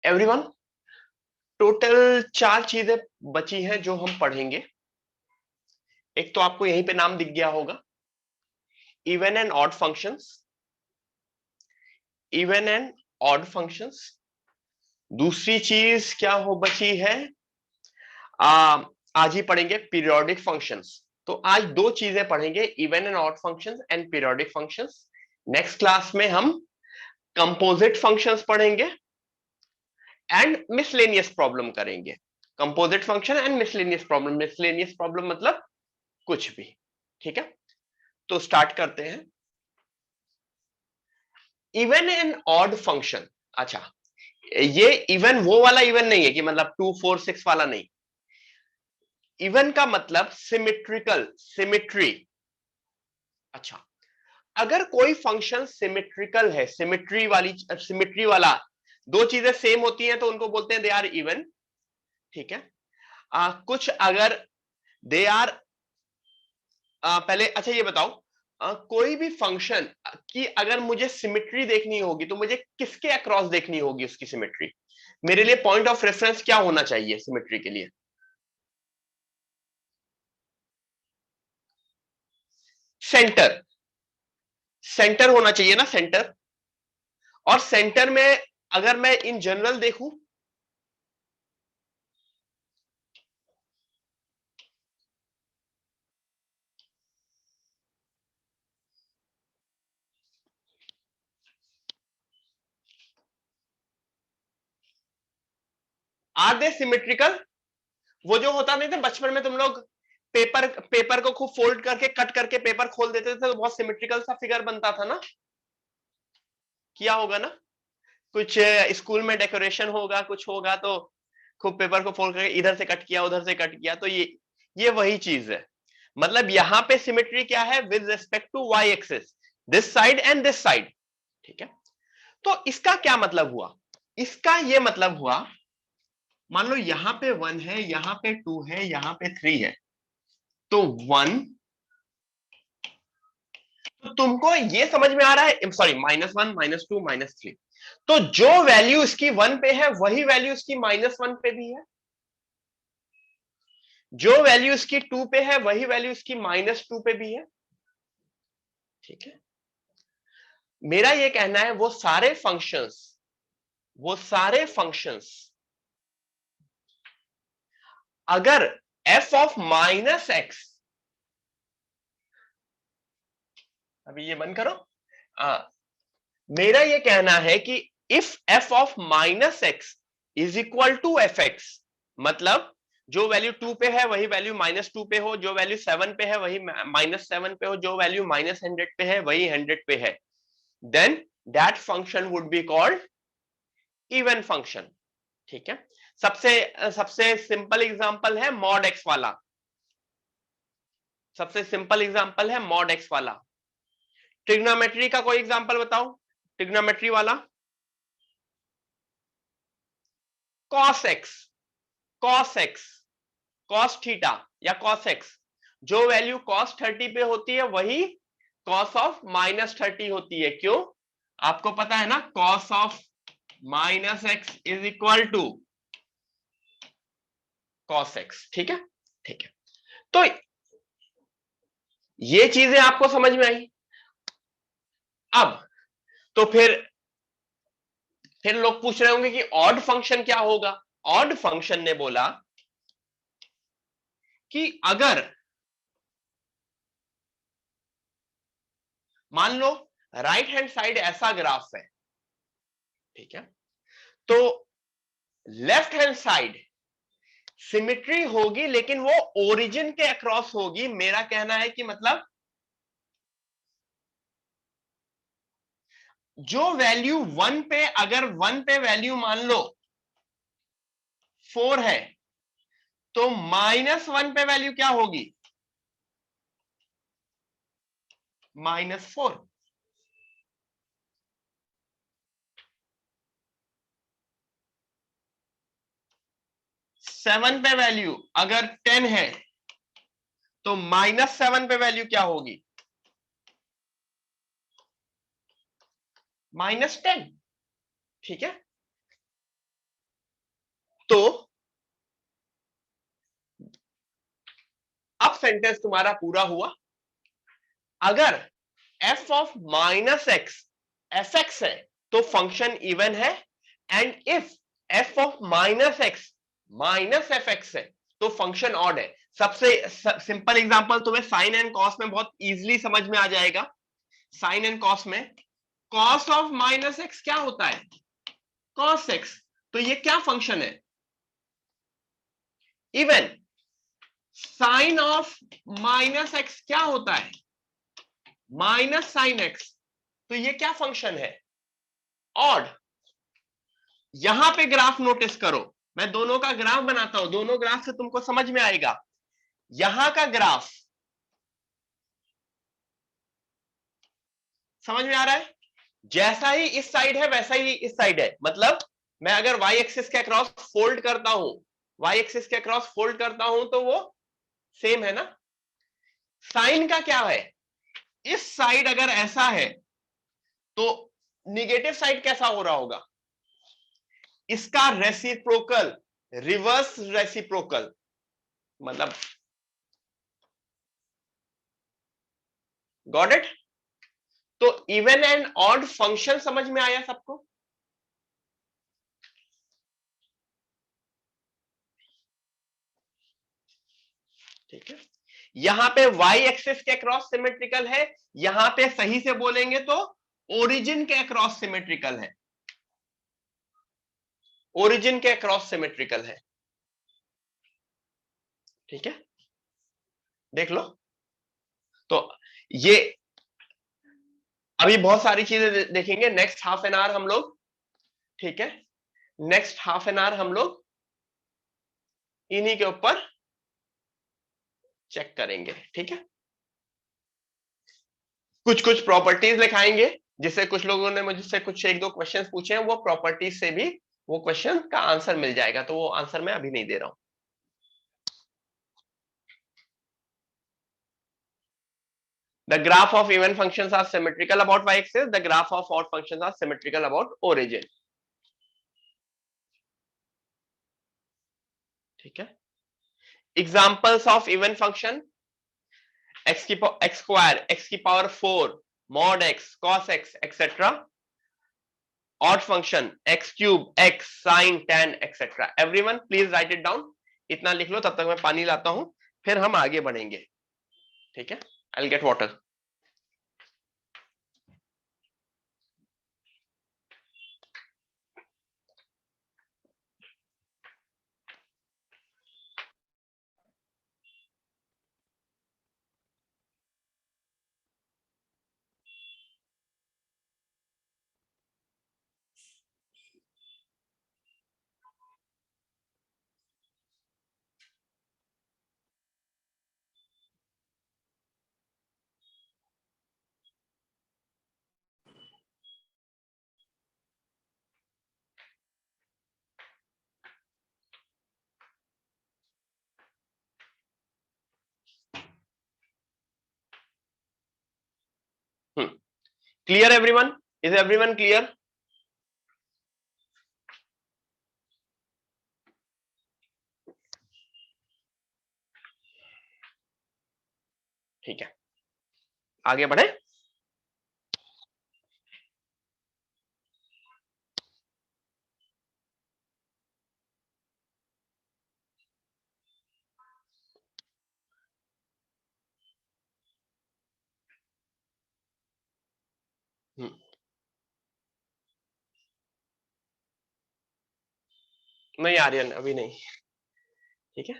Everyone, total 4 चीजें बची हैं जो हम पढ़ेंगे। एक तो आपको यहीं पे नाम दिख गया होगा, even and odd functions. Even and odd functions. दूसरी चीज क्या हो बची है, आज ही पढ़ेंगे पीरियोडिक फंक्शंस। तो आज 2 चीजें पढ़ेंगे, even and odd functions and periodic functions. Next class में हम कंपोजिट फंक्शंस पढ़ेंगे एंड मिसलेनियस प्रॉब्लम करेंगे। Composite function and miscellaneous problem. Miscellaneous problem मतलब कुछ भी। ठीक है, तो स्टार्ट करते हैं। Even and odd function. अच्छा, ये इवन वो वाला इवन नहीं है कि मतलब 2 4 6 वाला नहीं। इवन का मतलब सिमेट्रिकल, सिमेट्री। अच्छा, अगर कोई फंक्शन सिमेट्रिकल है, सिमेट्री वाली, सिमेट्री वाला, दो चीजें सेम होती हैं तो उनको बोलते हैं दे आर इवन। ठीक है, कुछ अगर दे आर, पहले अच्छा ये बताओ, कोई भी फंक्शन की अगर मुझे सिमेट्री देखनी होगी तो मुझे किसके अक्रॉस देखनी होगी उसकी सिमेट्री? मेरे लिए पॉइंट ऑफ रेफरेंस क्या होना चाहिए सिमेट्री के लिए? सेंटर। सेंटर होना चाहिए ना, सेंटर। और सेंटर में अगर मैं इन जनरल देखूं, आर दे सिमेट्रिकल? वो जो होता नहीं था बचपन में, तुम लोग पेपर पेपर को खूब फोल्ड करके कट करके पेपर खोल देते थे तो बहुत सिमेट्रिकल सा फिगर बनता था ना। किया होगा ना, कुछ स्कूल में डेकोरेशन होगा, कुछ होगा तो खूब पेपर को फोल्ड करके इधर से कट किया उधर से कट किया, तो ये वही चीज है। मतलब यहां पे सिमेट्री क्या है, with respect to y axis, this side and this side. ठीक है, तो इसका क्या मतलब हुआ? इसका ये मतलब हुआ, मान लो यहां पे 1 है, यहां पे 2 है, यहां पे 3 है, तो 1, तो तुमको ये समझ में आ रहा है, सॉरी, -1 -2 -3, तो जो वैल्यू इसकी 1 पे है वही वैल्यू इसकी -1 पे भी है, जो वैल्यू इसकी 2 पे है वही वैल्यू इसकी -2 पे भी है। ठीक है, मेरा ये कहना है वो सारे फंक्शंस अगर f ऑफ -x, अभी ये बंद करो, मेरा ये कहना है कि if f of -x is equal to fx, मतलब जो वैल्यू 2 पे है वही वैल्यू -2 पे हो, जो वैल्यू 7 पे है वही -7 पे हो, जो वैल्यू -100 पे है वही 100 पे है, then that function would be called even function. ठीक है, सबसे सबसे सिंपल एग्जांपल है मॉड एक्स वाला। सबसे सिंपल एग्जांपल है मॉड एक्स वाला। ट्रिग्नोमेट्री का कोई एग्जांपल बताओ, ट्रिग्नोमेट्री वाला। Cos x, cos x, cos theta या कॉस एक्स, जो वैल्यू कॉस 30 पे होती है वही कॉस ऑफ -30 होती है। क्यों? आपको पता है ना, cos of -x is equal to cos x. ठीक है, ठीक है, तो ये चीजें आपको समझ में आई। अब तो फिर लोग पूछ रहे होंगे कि ऑड फंक्शन क्या होगा? ऑड फंक्शन ने बोला कि अगर मान लो राइट हैंड साइड ऐसा ग्राफ है, ठीक है, तो लेफ्ट हैंड साइड सिमेट्री होगी लेकिन वो ओरिजिन के अक्रॉस होगी। मेरा कहना है कि मतलब जो वैल्यू 1 पे, अगर 1 पे वैल्यू मान लो 4 है, तो -1 पे वैल्यू क्या होगी? -4। 7 पे वैल्यू अगर 10 है तो -7 पे वैल्यू क्या होगी? -10। ठीक है, तो अब सेंटेंस तुम्हारा पूरा हुआ। अगर f of minus x f x है तो फंक्शन इवन है, and if f of minus f x है तो फंक्शन ऑड है। सबसे सिंपल एग्जांपल तुम्हें साइन एंड कॉस में बहुत इजीली समझ में आ जाएगा। साइन एंड कॉस में कॉस ऑफ माइनस एक्स क्या होता है? Cos x. तो ये क्या फंक्शन है? Even. Sine of minus x क्या होता है? Minus sine x. तो ये क्या फंक्शन है? ऑड। यहां पे ग्राफ नोटिस करो, मैं दोनों का ग्राफ बनाता हूं, दोनों ग्राफ से तुमको समझ में आएगा। यहां का ग्राफ समझ में आ रहा है? जैसा ही इस साइड है वैसा ही इस साइड है। मतलब मैं अगर y एक्सिस के अक्रॉस फोल्ड करता हूं, y एक्सिस के अक्रॉस फोल्ड करता हूं तो वो सेम है ना। साइन का क्या है? इस साइड अगर ऐसा है तो निगेटिव साइड कैसा हो रहा होगा? इसका रेसिप्रोकल, रिवर्स रेसिप्रोकल। मतलब गॉट इट? तो इवन एंड ऑड फंक्शन समझ में आया सबको? ठीक है। यहां पे y एक्सिस के अक्रॉस सिमेट्रिकल है, यहां पे सही से बोलेंगे तो ओरिजिन के अक्रॉस सिमेट्रिकल है। ओरिजिन के अक्रॉस सिमेट्रिकल है। ठीक है, देख लो। तो ये अभी बहुत सारी चीजें देखेंगे नेक्स्ट हाफ एन आवर हम लोग। ठीक है, नेक्स्ट हाफ एन आवर हम लोग इन्हीं के ऊपर चेक करेंगे। ठीक है, कुछ कुछ प्रॉपर्टीज लिखाएंगे, जिससे कुछ लोगों ने मुझसे कुछ एक दो क्वेश्चंस पूछे हैं, वो प्रॉपर्टीज से भी वो क्वेश्चन का आंसर मिल जाएगा, तो वो आंसर मैं अभी नहीं दे रहा हूं। The graph of even functions are symmetrical about y-axis. The graph of odd functions are symmetrical about origin. ठीक है, examples of even function x की x स्क्वायर, x की power 4, mod x, cos x, etc. odd function x cube, x sin, tan, etc. everyone please write it down. इतना लिख लो, तब तक मैं पानी लाता हूं, फिर हम आगे बढ़ेंगे। ठीक है, I'll get water. Clear everyone? Is everyone clear? ठीक है, आगे बढ़े। नहीं आर्यन, अभी नहीं। ठीक है,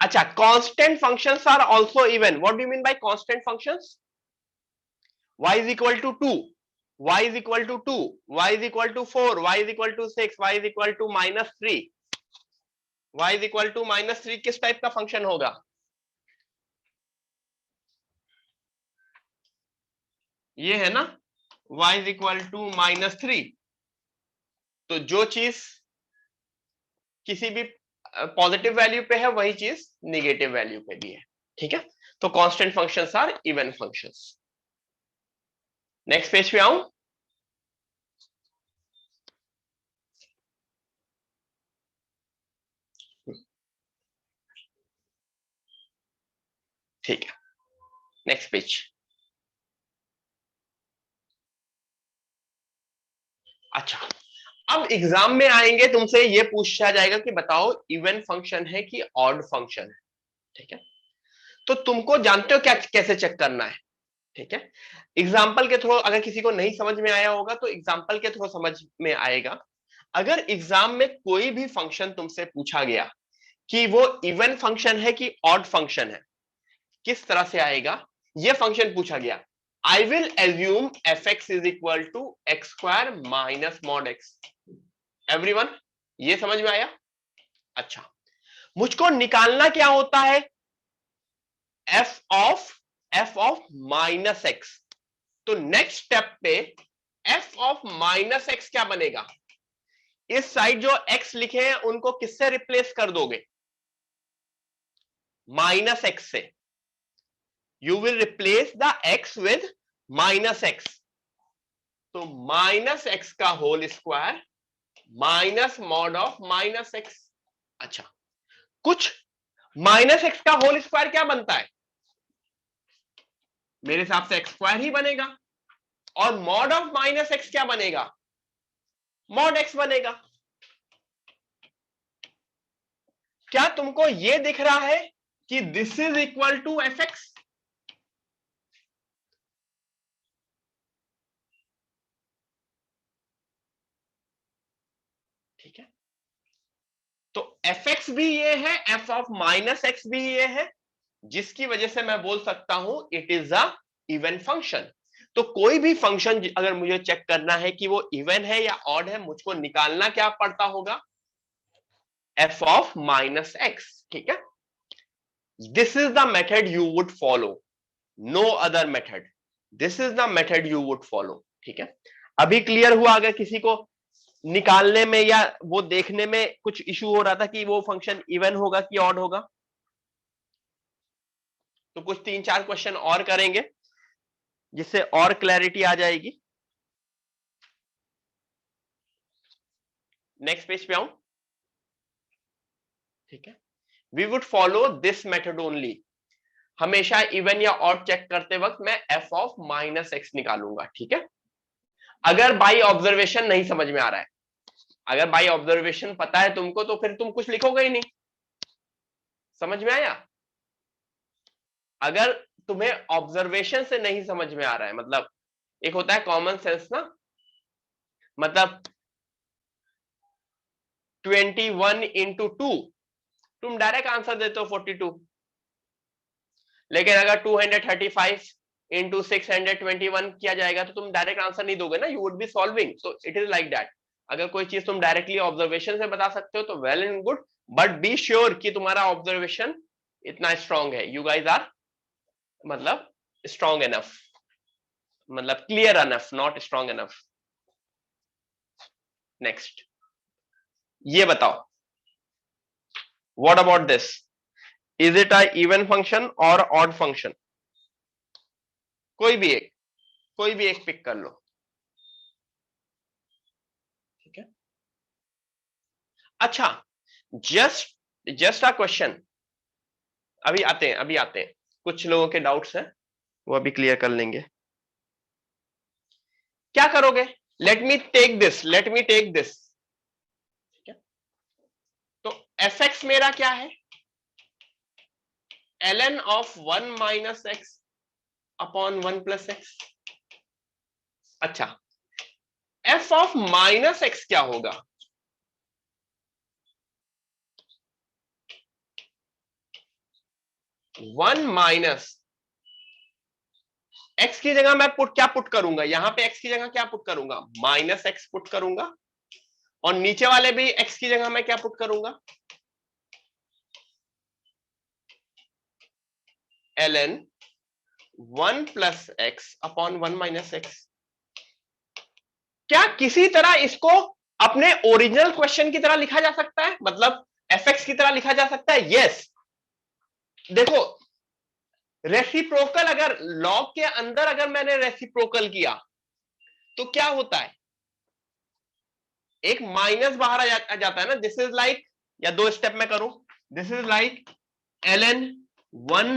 अच्छा, constant functions are also even. What do you mean by constant functions? y is equal to 2, y is equal to 2, y is equal to 4, y is equal to 6, y is equal to -3, y is equal to -3 किस type का function होगा? ये है ना, y is equal to -3। तो जो चीज किसी भी पॉजिटिव वैल्यू पे है वही चीज निगेटिव वैल्यू पे भी है। ठीक है, तो constant functions are even functions. Next page पे आऊं। ठीक है, नेक्स्ट पेज। अच्छा, अब एग्जाम में आएंगे, तुमसे ये पूछा जाएगा कि बताओ इवन फंक्शन है कि ऑड फंक्शन है। ठीक है, तो तुमको जानते हो क्या कैसे चेक करना है। ठीक है, एग्जाम्पल के थ्रू, अगर किसी को नहीं समझ में आया होगा तो एग्जाम्पल के थ्रू समझ में आएगा। अगर एग्जाम में कोई भी फंक्शन तुमसे पूछा गया कि वो इवन फंक्शन है कि ऑड फंक्शन है, किस तरह से आएगा, ये फंक्शन पूछा गया, I will assume f x is equal to x square minus mod x. Everyone, ये समझ में आया? अच्छा, मुझको निकालना क्या होता है, एफ ऑफ माइनस एक्स। तो नेक्स्ट स्टेप पे एफ ऑफ माइनस एक्स क्या बनेगा, इस साइड जो एक्स लिखे हैं उनको किससे रिप्लेस कर दोगे, माइनस एक्स से। You will replace the x with minus x. तो माइनस एक्स का whole square minus mod of minus x. अच्छा, कुछ माइनस एक्स का होल स्क्वायर क्या बनता है, मेरे हिसाब से एक्स स्क्वायर ही बनेगा, और मॉड ऑफ माइनस एक्स क्या बनेगा, मॉड एक्स बनेगा। क्या तुमको यह दिख रहा है कि this is equal to F x? ठीक है, तो एफ एक्स भी ये है, एफ ऑफ माइनस एक्स भी ये है, जिसकी वजह से मैं बोल सकता हूं it is a even function. तो कोई भी फंक्शन अगर मुझे चेक करना है कि वो इवन है या ऑड है, मुझको निकालना क्या पड़ता होगा, एफ ऑफ माइनस एक्स। ठीक है, this is the method you would follow, no other method, this is the method you would follow. ठीक है, अभी क्लियर हुआ? अगर किसी को निकालने में या वो देखने में कुछ इशू हो रहा था कि वो फंक्शन इवन होगा कि ऑड होगा, तो कुछ 3-4 क्वेश्चन और करेंगे जिससे और क्लैरिटी आ जाएगी। नेक्स्ट पेज पे आऊं। ठीक है, we would follow this method only. हमेशा इवन या ऑड चेक करते वक्त मैं एफ ऑफ माइनस एक्स निकालूंगा। ठीक है, अगर बाई ऑब्जर्वेशन नहीं समझ में आ रहा है, अगर बाई ऑब्जर्वेशन पता है तुमको, तो फिर तुम कुछ लिखोगे ही नहीं। समझ में आया? अगर तुम्हें ऑब्जर्वेशन से नहीं समझ में आ रहा है, मतलब एक होता है कॉमन सेंस ना, मतलब 21 इंटू 2, तुम डायरेक्ट आंसर देते हो 42। लेकिन अगर 235 इंटू 621 किया जाएगा तो तुम डायरेक्ट आंसर नहीं दोगे ना, you would be solving. So it is like that. अगर कोई चीज तुम डायरेक्टली ऑब्जर्वेशन से बता सकते हो तो well and good, but be sure कि तुम्हारा ऑब्जर्वेशन इतना स्ट्रांग है, यू गाइज आर मतलब स्ट्रांग एनफ, मतलब clear enough, not strong enough. Next, ये बताओ, what about this, is it a even function और ऑड फंक्शन? कोई भी एक, कोई भी एक पिक कर लो। ठीक है, अच्छा, जस्ट अ क्वेश्चन, अभी आते हैं, अभी आते हैं, कुछ लोगों के डाउट्स हैं वो अभी क्लियर कर लेंगे। क्या करोगे, let me take this, let me take this. ठीक है, तो एफ एक्स मेरा क्या है, ln of 1 minus x upon 1 plus x. अच्छा, एफ ऑफ माइनस एक्स क्या होगा, 1 माइनस एक्स की जगह मैं क्या पुट करूंगा, यहां पे एक्स की जगह क्या पुट करूंगा, माइनस एक्स पुट करूंगा, और नीचे वाले भी एक्स की जगह मैं क्या पुट करूंगा, ln 1 plus x upon 1 minus x. क्या किसी तरह इसको अपने ओरिजिनल क्वेश्चन की तरह लिखा जा सकता है, मतलब एफ एक्स की तरह लिखा जा सकता है? यस। देखो, रेसिप्रोकल, अगर लॉग के अंदर अगर मैंने रेसिप्रोकल किया तो क्या होता है, एक माइनस बाहर आ जाता है ना। दिस इज लाइक, या दो स्टेप में करूं, this is like ln 1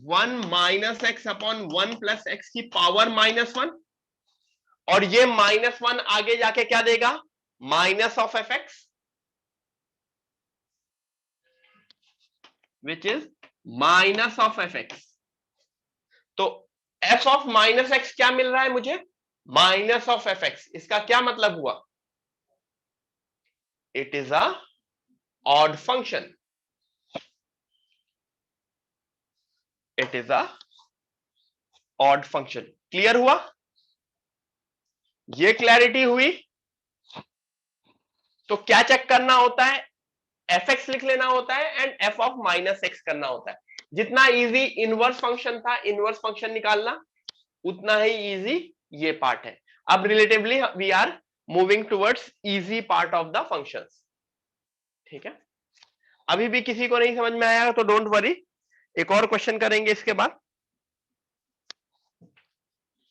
1 minus x upon 1 plus x की पावर -1, और ये -1 आगे जाके क्या देगा, minus of f x, which is minus of f x. तो एफ ऑफ माइनस एक्स क्या मिल रहा है मुझे, माइनस ऑफ एफ एक्स। इसका क्या मतलब हुआ, it is a odd function, it is a odd function. Clear हुआ, ये क्लैरिटी हुई। तो क्या चेक करना होता है, एफ एक्स लिख लेना होता है and f of minus x करना होता है। जितना इजी इनवर्स फंक्शन था, इनवर्स फंक्शन निकालना, उतना ही इजी ये पार्ट है। अब relatively we are moving towards easy part of the functions. ठीक है, अभी भी किसी को नहीं समझ में आया तो डोंट वरी, एक और क्वेश्चन करेंगे इसके बाद।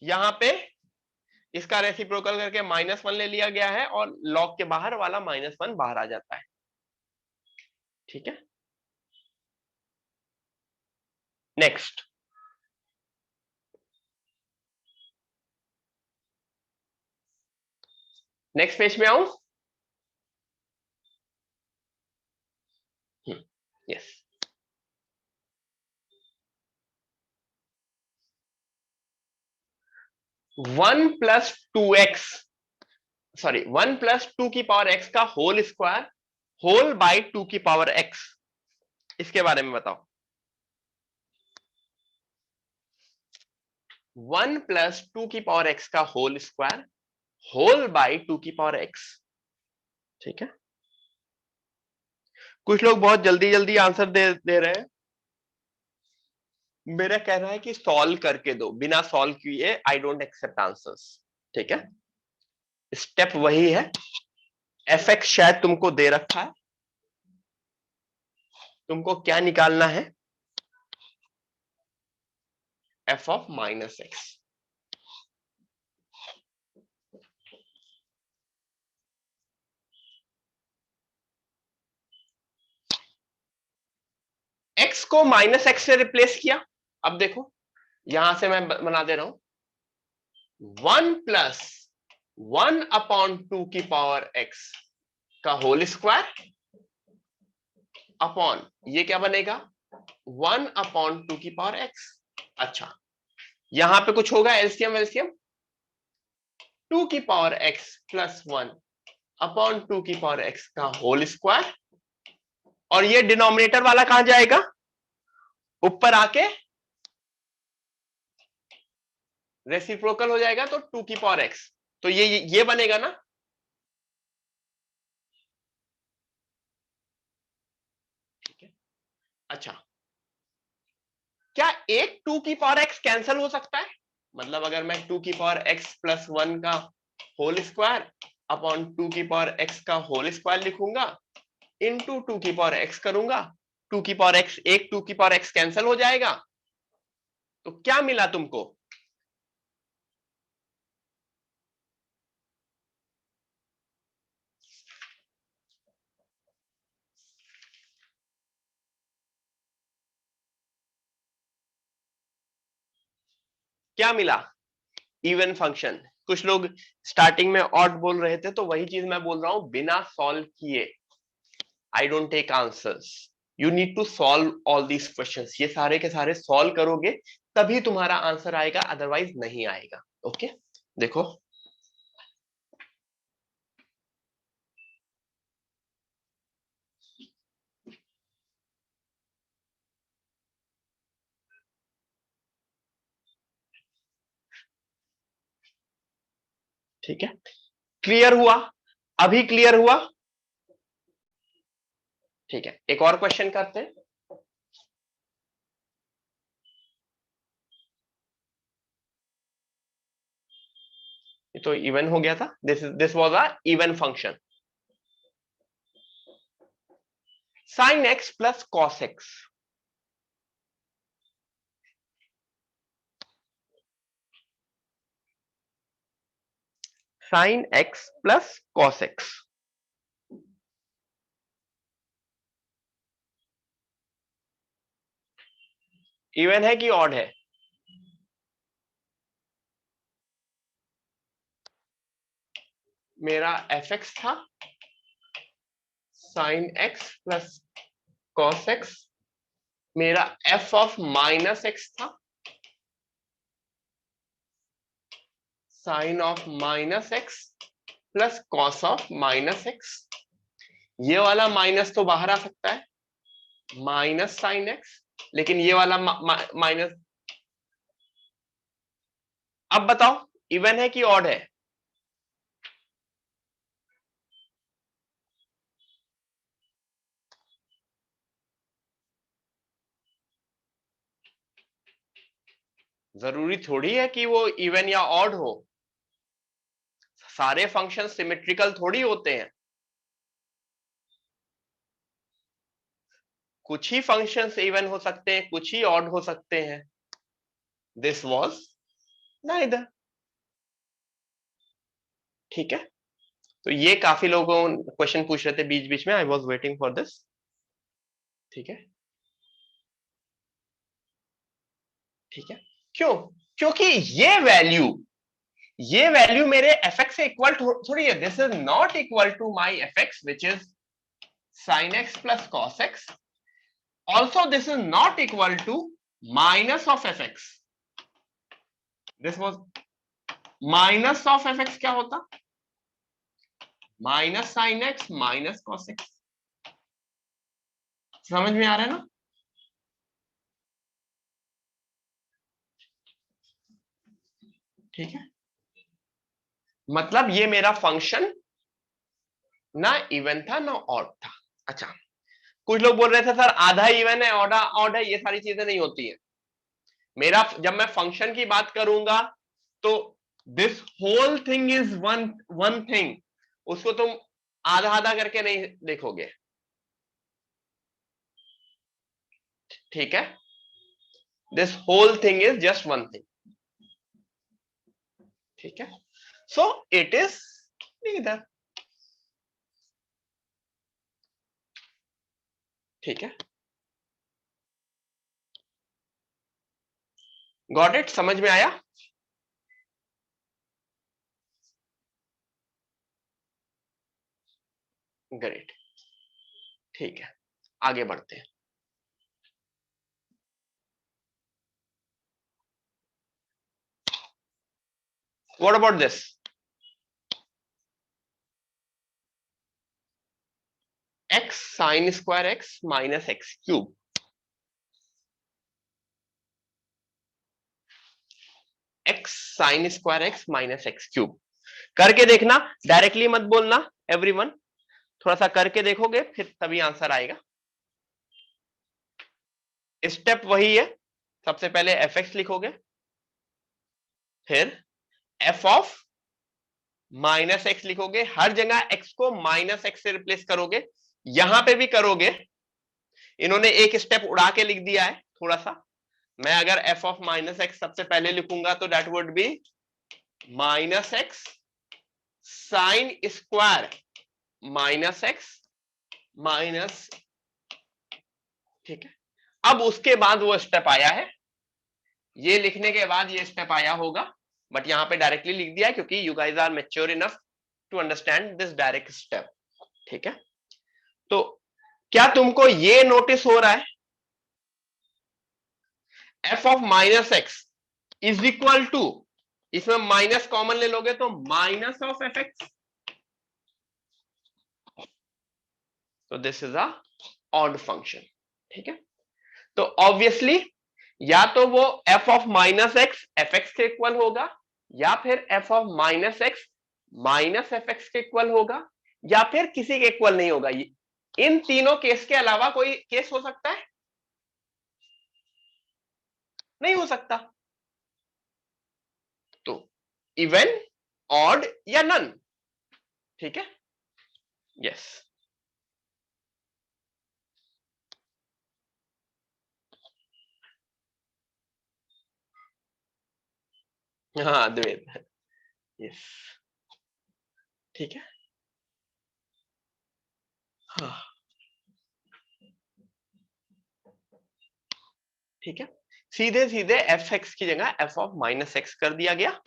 यहां पे इसका रेसिप्रोकल करके -1 ले लिया गया है और लॉग के बाहर वाला -1 बाहर आ जाता है। ठीक है, नेक्स्ट नेक्स्ट पेज में आऊं। Yes, 1 plus 2x, sorry 1 plus 2 की पावर x का होल स्क्वायर होल बाय 2 की पावर x, इसके बारे में बताओ। 1 प्लस 2 की पावर x का होल स्क्वायर होल बाय 2 की पावर x। ठीक है, कुछ लोग बहुत जल्दी जल्दी आंसर दे रहे हैं। मेरा कहना है कि सॉल्व करके दो, बिना सॉल्व किए आई डोंट एक्सेप्ट आंसर्स। ठीक है, स्टेप वही है, एफ एक्स शायद तुमको दे रखा है, तुमको क्या निकालना है, f of minus x. X को माइनस एक्स से रिप्लेस किया। अब देखो, यहां से मैं बना दे रहा हूं 1 प्लस 1 अपॉन 2 की पावर एक्स का होल स्क्वायर अपॉन ये क्या बनेगा 1 अपॉन 2 की पावर एक्स। अच्छा, यहां पे कुछ होगा एलसीएम एलसीएम, 2 की पावर एक्स प्लस 1 अपॉन 2 की पावर एक्स का होल स्क्वायर, और ये डिनोमिनेटर वाला कहां जाएगा, ऊपर आके रेसिप्रोकल हो जाएगा, तो 2 की पावर एक्स, तो ये बनेगा ना। ठीक है, अच्छा, क्या एक 2 की पावर एक्स कैंसिल हो सकता है, मतलब अगर मैं 2 की पावर एक्स प्लस 1 का होल स्क्वायर अपॉन 2 की पावर एक्स का होल स्क्वायर लिखूंगा, इनटू 2 की पावर एक्स करूंगा, 2 की पावर एक्स, एक 2 की पावर एक्स कैंसिल हो जाएगा, तो क्या मिला तुमको, क्या मिला, इवन फंक्शन। कुछ लोग स्टार्टिंग में ऑड बोल रहे थे, तो वही चीज मैं बोल रहा हूं, बिना सॉल्व किए I don't take answers, you need to solve all these questions. ये सारे के सारे सॉल्व करोगे तभी तुम्हारा आंसर आएगा, अदरवाइज नहीं आएगा। ओके, देखो ठीक है, क्लियर हुआ, अभी क्लियर हुआ। ठीक है, एक और क्वेश्चन करते हैं। ये तो इवन हो गया था, this was a even function. Sine x plus cos x, sine x plus cos x, even है कि ऑड है? मेरा एफ एक्स था साइन एक्स प्लस कॉस एक्स, मेरा एफ ऑफ माइनस एक्स था sine of minus x plus cos of minus x. ये वाला माइनस तो बाहर आ सकता है, माइनस साइन एक्स, लेकिन ये वाला माइनस। अब बताओ इवन है कि ऑड है? जरूरी थोड़ी है कि वो इवन या ऑड हो, सारे फंक्शन सिमेट्रिकल थोड़ी होते हैं। कुछ ही फंक्शंस इवन हो सकते हैं, कुछ ही ऑड हो सकते हैं। This was neither. ठीक है, तो ये काफी लोगों क्वेश्चन पूछ रहे थे बीच बीच में, I was waiting for this. ठीक है, ठीक है। क्यों? क्योंकि ये वैल्यू मेरे एफ एक्स से इक्वल थोड़ी है। This is not equal to my f x which is sine x plus cos x. Also this is not equal to minus of f x. This was minus of f x, क्या होता? Minus sine x minus cos x. समझ में आ रहा है ना? ठीक है, मतलब ये मेरा फंक्शन ना इवन था ना ऑड था। अच्छा, कुछ लोग बोल रहे थे सर आधा इवन है आधा ऑड है, ये सारी चीजें नहीं होती है। मेरा जब मैं फंक्शन की बात करूंगा तो this whole thing is one one thing, उसको तुम आधा आधा करके नहीं देखोगे। ठीक है, this whole thing is just one thing. ठीक है, सो इट इज नीदर। ठीक है, गॉट इट? समझ में आया? ग्रेट। ठीक है, आगे बढ़ते हैं। What about this? X sign square x minus x cube. X sign square x minus x cube करके देखना, डायरेक्टली मत बोलना एवरीवन, थोड़ा सा करके देखोगे फिर तभी आंसर आएगा। स्टेप वही है, सबसे पहले एफ एक्स लिखोगे, फिर एफ ऑफ माइनस एक्स लिखोगे, हर जगह एक्स को माइनस एक्स से रिप्लेस करोगे, यहां पे भी करोगे। इन्होंने एक स्टेप उड़ा के लिख दिया है थोड़ा सा। मैं अगर एफ ऑफ माइनस एक्स सबसे पहले लिखूंगा तो that would be minus x sine square minus x minus. ठीक है, अब उसके बाद वो स्टेप आया है, ये लिखने के बाद ये स्टेप आया होगा, बट यहां पे डायरेक्टली लिख दिया क्योंकि you guys are mature enough to understand this direct step. ठीक है, तो क्या तुमको ये नोटिस हो रहा है f of minus x is equal to, इसमें माइनस कॉमन ले लोगे तो माइनस ऑफ एफ एक्स, तो this is a odd function. ठीक है, तो ऑब्वियसली या तो वो f of minus x f x के इक्वल होगा, या फिर f of minus x minus f x के इक्वल होगा, या फिर किसी के इक्वल नहीं होगा। इन तीनों केस के अलावा कोई केस हो सकता है? नहीं हो सकता। तो इवन, ऑड या नन। ठीक है, यस। हाँ द्वैत, यस। ठीक है, हाँ। ठीक है, सीधे सीधे एफ एक्स की जगह एफ ऑफ माइनस एक्स कर दिया गया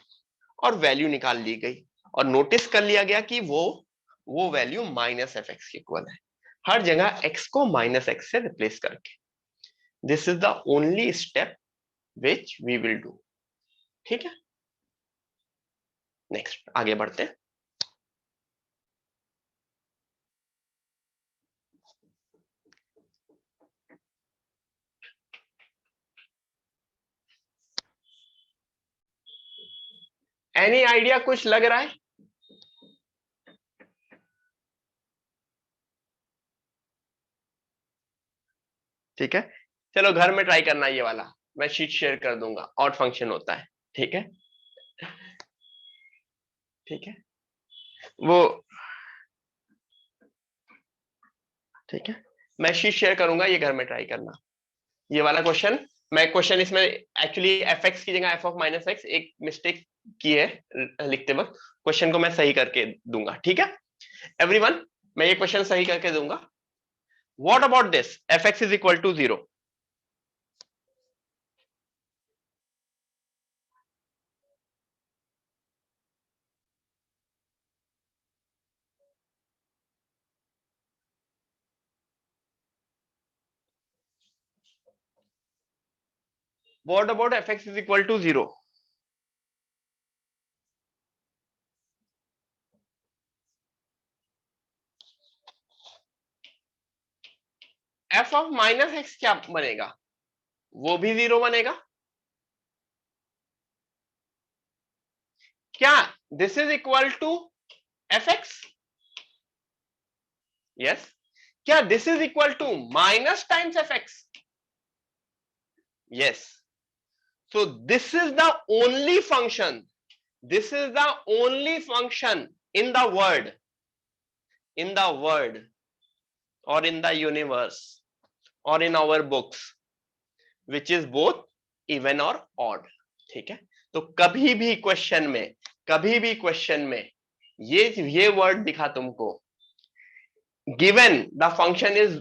और वैल्यू निकाल ली गई और नोटिस कर लिया गया कि वो वैल्यू माइनस एफ एक्स के इक्वल है, हर जगह एक्स को माइनस एक्स से रिप्लेस करके। This is the only step which we will do. ठीक है, नेक्स्ट आगे बढ़ते हैं। एनी आइडिया, कुछ लग रहा है? ठीक है, चलो घर में ट्राई करना ये वाला, मैं शीट शेयर कर दूंगा, ऑड फंक्शन होता है। ठीक है, ठीक है, वो ठीक है, मैं शीट शेयर करूंगा, ये घर में ट्राई करना ये वाला क्वेश्चन। मैं क्वेश्चन इसमें एक्चुअली एफ एक्स की जगह एफ ऑफ माइनस एक्स एक मिस्टेक की है लिखते वक्त, क्वेश्चन को मैं सही करके दूंगा। ठीक है एवरीवन, मैं ये क्वेश्चन सही करके दूंगा। What about this, F x is equal to 0। What about F x is equal to 0? F of minus x क्या बनेगा? वो भी 0 बनेगा क्या? This is equal to F X, yes. क्या this is equal to minus times F X? Yes. So this is the only function. This is the only function in the world, or in the universe, or in our books, which is both even or odd. ठीक है, तो कभी भी question में ये word दिखा तुमको, given the function is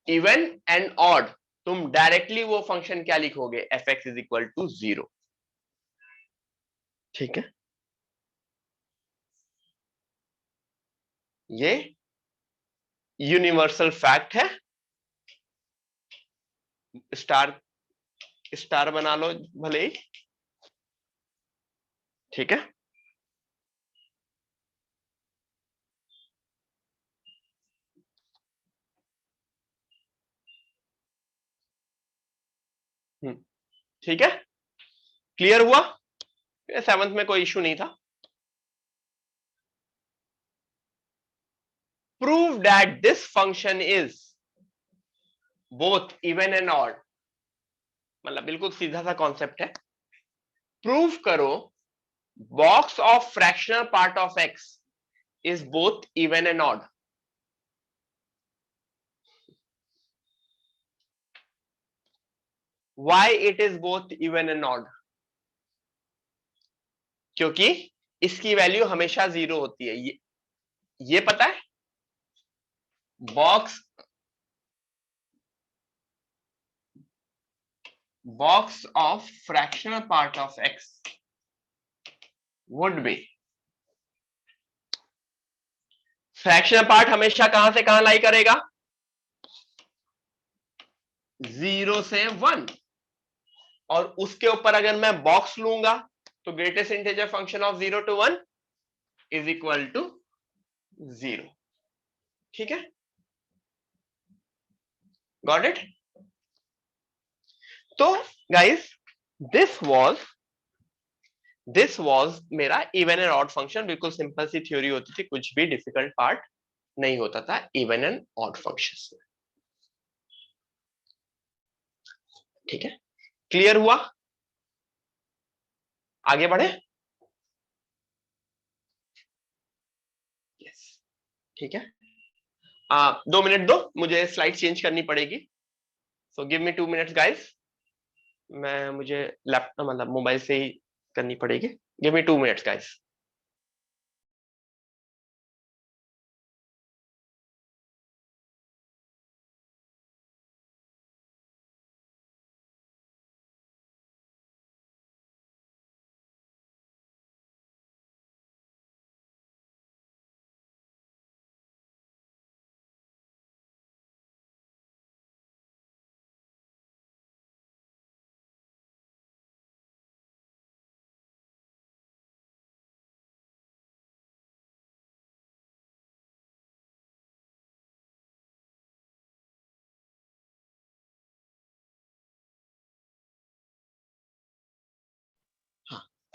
even and odd, तुम डायरेक्टली वो फंक्शन क्या लिखोगे? F x is equal to 0। ठीक है, ये यूनिवर्सल फैक्ट है। स्टार स्टार बना लो भले ही। ठीक है, ठीक है, क्लियर हुआ? 7th में कोई इशू नहीं था। Prove that this function is both even and odd, मतलब बिल्कुल सीधा सा कॉन्सेप्ट है। प्रूव करो box of fractional part of x is both even and odd. Why it is both even and odd? क्योंकि इसकी वैल्यू हमेशा 0 होती है, ये पता है। Box of fractional part of x would be, fractional part हमेशा कहां से कहां लाई करेगा? 0 से 1, और उसके ऊपर अगर मैं बॉक्स लूंगा तो greatest integer function of 0 to 1 is equal to 0। ठीक है, गॉट इट? तो गाइस, दिस वाज मेरा इवन एंड ऑड फंक्शन। बिल्कुल सिंपल सी थ्योरी होती थी, कुछ भी डिफिकल्ट पार्ट नहीं होता था इवन एंड ऑड फंक्शंस में। ठीक है, क्लियर हुआ? आगे बढ़े? यस, ठीक है। 2 मिनट दो, मुझे स्लाइड चेंज करनी पड़ेगी। So give me 2 minutes guys. मुझे लैपटॉप मतलब मोबाइल से ही करनी पड़ेगी। Give me 2 minutes guys.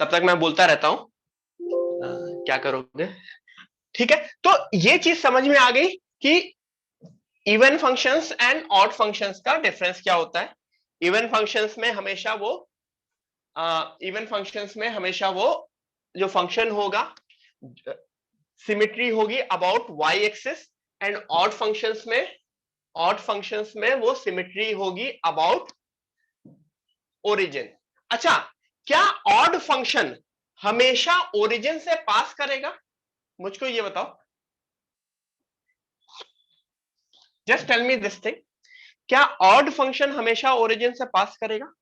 तब तक मैं बोलता रहता हूं, क्या करोगे? ठीक है, तो ये चीज समझ में आ गई कि even functions and odd functions का डिफरेंस क्या होता है। इवन फंक्शंस में हमेशा वो जो फंक्शन होगा, सिमेट्री होगी about y axis, and odd functions में वो सिमेट्री होगी अबाउट ओरिजिन। अच्छा, क्या ऑड फंक्शन हमेशा ओरिजिन से पास करेगा? मुझको ये बताओ, just tell me this thing, क्या ऑड फंक्शन हमेशा ओरिजिन से पास करेगा?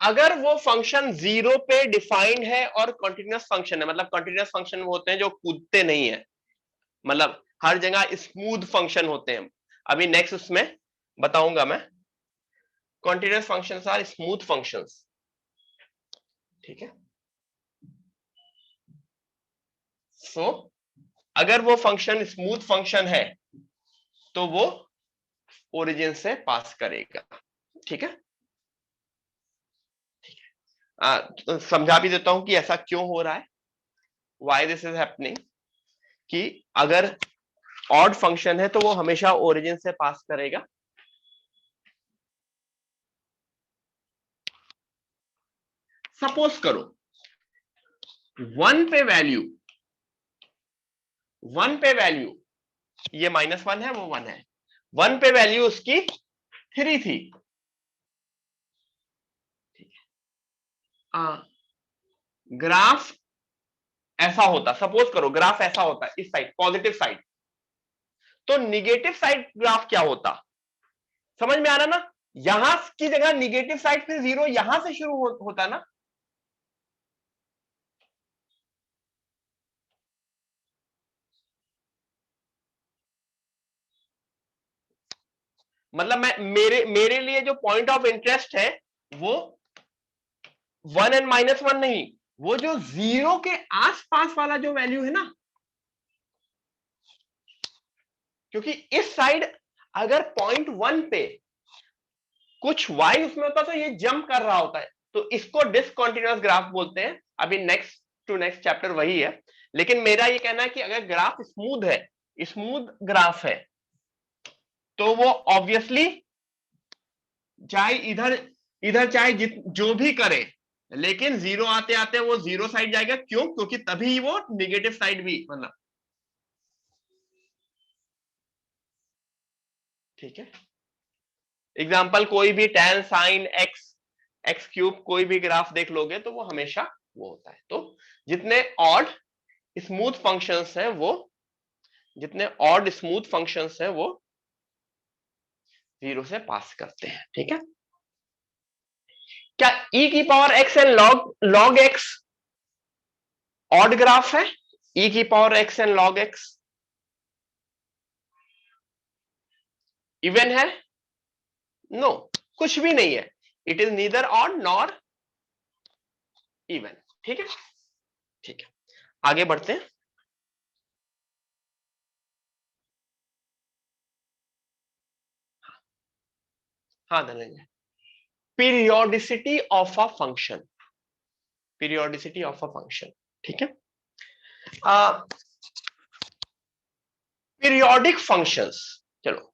अगर वो फंक्शन जीरो पे डिफाइंड है और कंटिन्यूअस फंक्शन है, मतलब कंटिन्यूअस फंक्शन वो होते हैं जो कूदते नहीं है, मतलब हर जगह स्मूथ फंक्शन होते हैं। अभी नेक्स्ट उसमें बताऊंगा मैं, continuous functions are smooth functions. ठीक है, सो अगर वो फंक्शन स्मूथ फंक्शन है तो वो ओरिजिन से पास करेगा। ठीक है, तो समझा भी देता हूं कि ऐसा क्यों हो रहा है, व्हाई दिस इज हैपनिंग, कि अगर ऑड फंक्शन है तो वो हमेशा ओरिजिन से पास करेगा। सपोज करो वन पे वैल्यू ये -1 है, वो 1 है, 1 पे वैल्यू उसकी 3 थी। ग्राफ ऐसा होता, सपोज करो ग्राफ ऐसा होता है, इस साइड पॉजिटिव साइड, तो निगेटिव साइड ग्राफ क्या होता? समझ में आ रहा ना, यहां की जगह निगेटिव साइड फिर 0 यहां से शुरू होता ना। मतलब मैं मेरे लिए जो पॉइंट ऑफ इंटरेस्ट है वो 1 एंड -1 नहीं, वो जो 0 के आसपास वाला जो वैल्यू है ना, क्योंकि इस साइड अगर .1 पे कुछ y उसमें होता तो ये जंप कर रहा होता है, तो इसको डिसकंटीन्यूअस ग्राफ बोलते हैं। अभी नेक्स्ट चैप्टर वही है, लेकिन मेरा ये कहना है कि अगर ग्राफ स्मूथ ग्राफ है तो वो ऑब्वियसली चाहे इधर इधर चाहे जो भी करे, लेकिन 0 आते आते वो 0 साइड जाएगा। क्यों? क्योंकि तभी वो निगेटिव साइड भी, मतलब, ठीक है। एग्जाम्पल कोई भी tan sin x क्यूब कोई भी ग्राफ देख लोगे तो वो हमेशा वो होता है। तो जितने ऑड स्मूथ फंक्शंस हैं वो जीरो से पास करते हैं। ठीक है, क्या e की power x and log x odd graph है? e की power x and log x even है? नो, कुछ भी नहीं है। It is neither odd nor even. ठीक है, ठीक है, आगे बढ़ते हैं। हाँ Dhananjay, periodicity of a function, ठीक है। पीरियोडिक फंक्शंस, चलो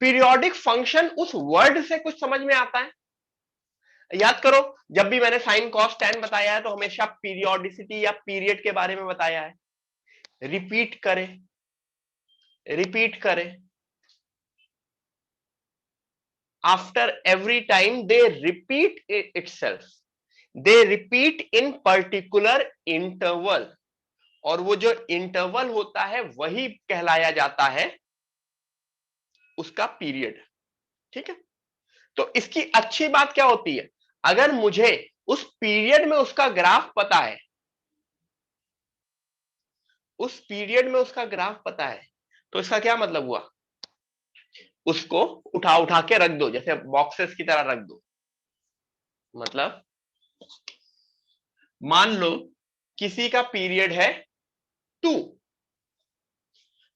पीरियोडिक फंक्शन उस वर्ड से कुछ समझ में आता है? याद करो, जब भी मैंने साइन कॉस टैन बताया है तो हमेशा पीरियोडिसिटी या पीरियड के बारे में बताया है। रिपीट करें, after every time they repeat itself, they repeat in particular interval, और वो जो इंटरवल होता है वही कहलाया जाता है उसका पीरियड। ठीक है, तो इसकी अच्छी बात क्या होती है, अगर मुझे उस पीरियड में उसका ग्राफ पता है, तो इसका क्या मतलब हुआ, उसको उठा उठा के रख दो, जैसे बॉक्सेस की तरह रख दो। मतलब मान लो किसी का पीरियड है 2।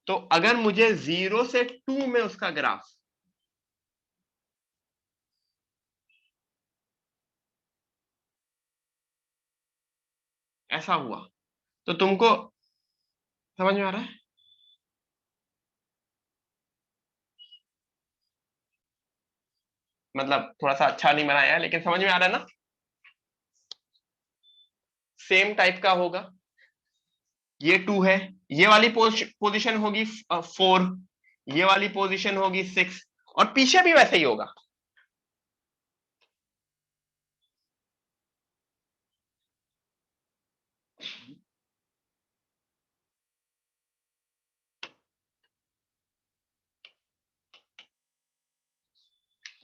तो अगर मुझे 0 से 2 में उसका ग्राफ ऐसा हुआ, तो तुमको समझ में आ रहा है? मतलब थोड़ा सा अच्छा नहीं बनाया है, लेकिन समझ में आ रहा है ना? सेम टाइप का होगा। ये 2 है, ये वाली पोजीशन होगी 4, ये वाली पोजीशन होगी 6, और पीछे भी वैसे ही होगा।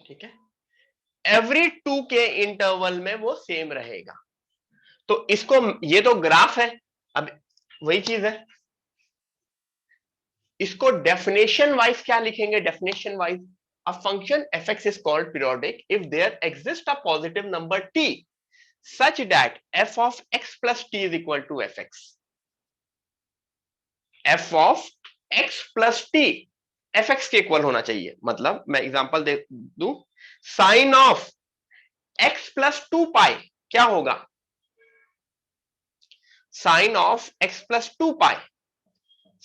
ठीक है, एवरी 2 के इंटरवल में वो सेम रहेगा। तो इसको, ये तो ग्राफ है, अब वही चीज है, इसको डेफिनेशन वाइज क्या लिखेंगे? Definition wise, a function f x is called periodic if there exist a positive number t such that f of x plus t is equal to fx. f of x plus t fx के equal होना चाहिए। मतलब मैं example दे दूं, sine of x plus 2 pi क्या होगा? Sine of x plus 2 pi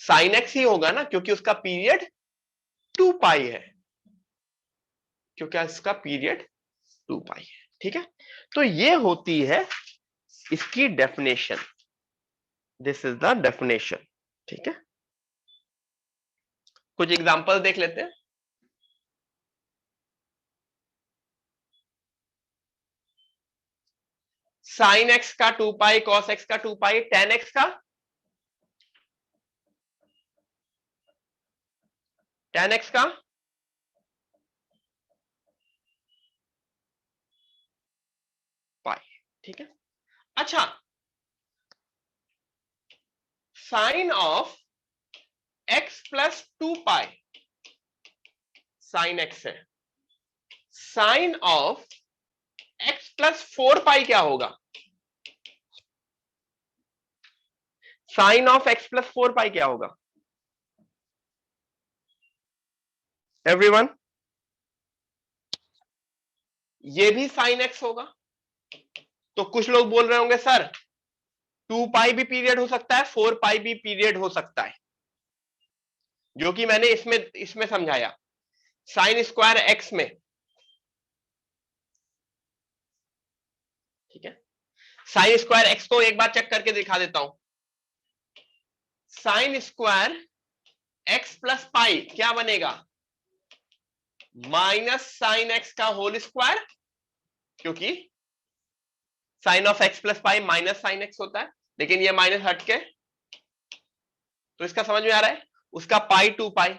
sine x ही होगा ना, क्योंकि उसका पीरियड 2 पाई है, क्योंकि इसका पीरियड 2 पाई है। ठीक है, तो ये होती है इसकी definition. This is the definition. ठीक है, कुछ एग्जांपल देख लेते हैं। साइन एक्स का 2 पाई, कॉस एक्स का 2 पाई, टेन एक्स का, टेन एक्स का पाई। ठीक है, अच्छा, sine of x plus 2 pi sine x है, sine of x plus 4 pi क्या होगा? Sine of x plus 4 pi क्या होगा एवरीवन? ये भी साइन एक्स होगा। तो कुछ लोग बोल रहे होंगे सर 2 पाई भी पीरियड हो सकता है, 4 पाई भी पीरियड हो सकता है, जो कि मैंने इसमें इसमें समझाया साइन स्क्वायर एक्स में। ठीक है, साइन स्क्वायर एक्स को एक बार चेक करके दिखा देता हूं। Sine square x plus pi क्या बनेगा? माइनस साइन एक्स का होल स्क्वायर, क्योंकि sine of x plus pi minus sine x होता है, लेकिन ये माइनस हट के, तो इसका समझ में आ रहा है, उसका पाई 2 पाई।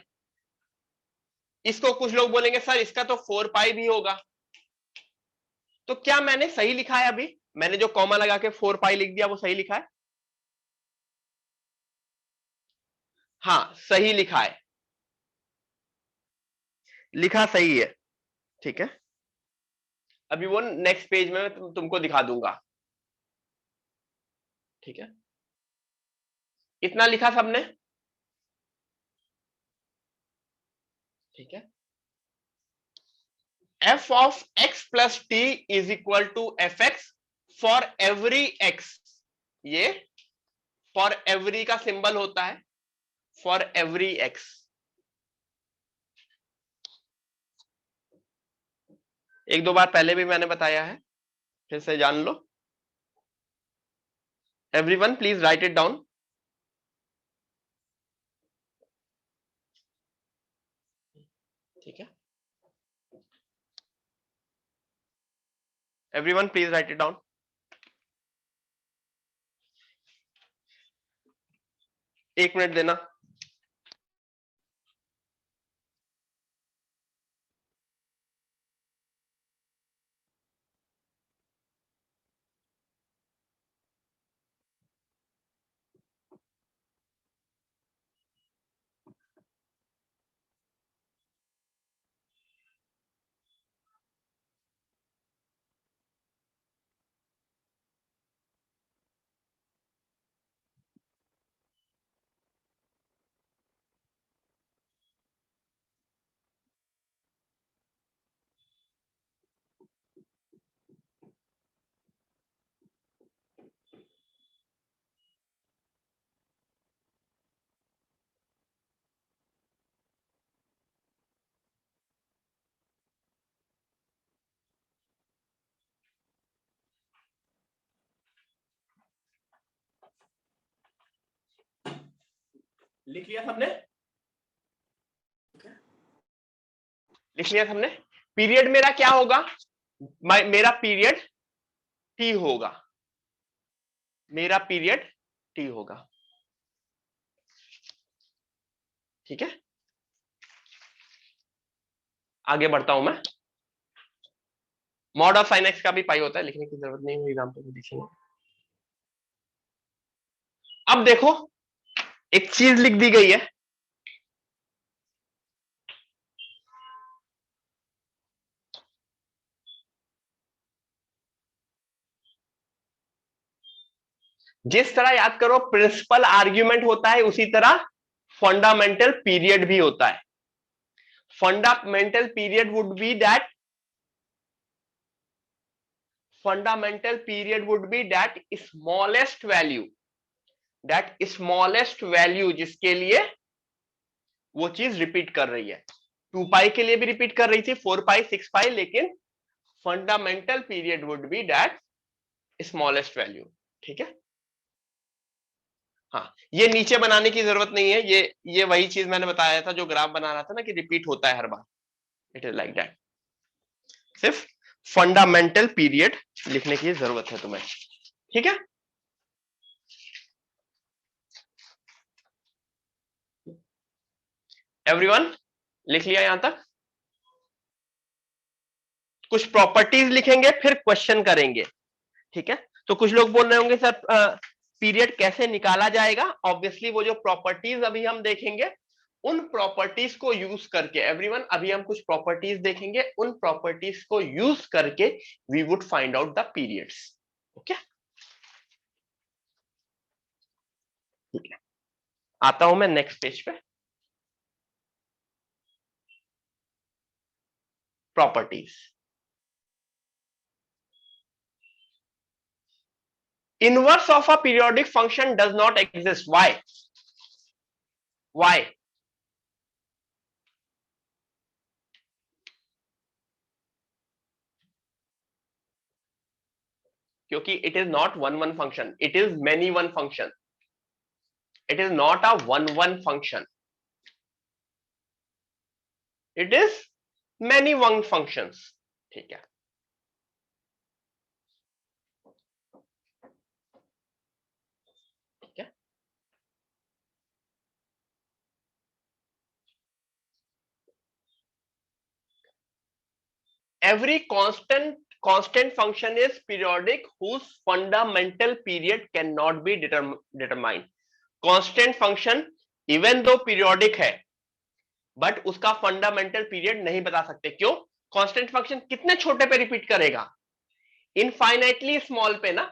इसको कुछ लोग बोलेंगे सर इसका तो 4 पाई भी होगा। तो क्या मैंने सही लिखा है? अभी मैंने जो कॉमा लगा के 4 पाई लिख दिया वो सही लिखा है? हाँ सही लिखा है, लिखा सही है। ठीक है, अभी वो नेक्स्ट पेज में तुमको दिखा दूंगा। ठीक है, इतना लिखा सबने? ठीक है, f of x plus t is equal to fx for every x। ये फॉर एवरी का सिंबल होता है, फॉर एवरी एक्स। एक दो बार पहले भी मैंने बताया है, फिर से जान लो। Everyone please write it down. ठीक है, everyone please write it down. एक मिनट देना। लिख लिया सबने? लिख लिया सबने? पीरियड मेरा क्या होगा? मेरा पीरियड टी होगा, मेरा पीरियड टी होगा, ठीक है। आगे बढ़ता हूं मैं। मॉड ऑफ साइन एक्स का भी पाई होता है, लिखने की जरूरत नहीं है, एग्जाम्पल में लिखेंगे। अब देखो एक चीज लिख दी गई है, जिस तरह याद करो प्रिंसिपल आर्ग्यूमेंट होता है, उसी तरह फंडामेंटल पीरियड भी होता है। Fundamental period would be that, fundamental period would be that smallest value, that smallest value जिसके लिए वो चीज रिपीट कर रही है। 2 पाई के लिए भी रिपीट कर रही थी, 4 पाई 6 पाई, लेकिन fundamental period would be that smallest value, ठीक है। हाँ, ये नीचे बनाने की जरूरत नहीं है, ये वही चीज मैंने बताया था जो ग्राफ बना रहा था ना, कि रिपीट होता है हर बार, इट इज लाइक दैट। सिर्फ फंडामेंटल पीरियड लिखने की जरूरत है तुम्हें, ठीक है। एवरीवन लिख लिया यहां तक? कुछ प्रॉपर्टीज लिखेंगे फिर क्वेश्चन करेंगे, ठीक है। तो कुछ लोग बोल रहे होंगे सर पीरियड कैसे निकाला जाएगा? ऑब्वियसली वो जो प्रॉपर्टीज अभी हम देखेंगे उन प्रॉपर्टीज को यूज करके, एवरीवन अभी हम कुछ प्रॉपर्टीज देखेंगे, उन प्रॉपर्टीज को यूज करके we would find out the periods, okay. ठीक है, आता हूं मैं नेक्स्ट पेज पे। Properties, inverse of a periodic function does not exist. Why? क्योंकि it is not one function, it is many one function, it is not a one function, it is many one functions, ठीक है। ठीक है, every constant function is periodic whose fundamental period cannot be determined. Constant function even though periodic है but उसका fundamental period नहीं बता सकते। क्यों? कांस्टेंट फंक्शन कितने छोटे पे रिपीट करेगा? इनफाइनाइटली स्मॉल पे ना,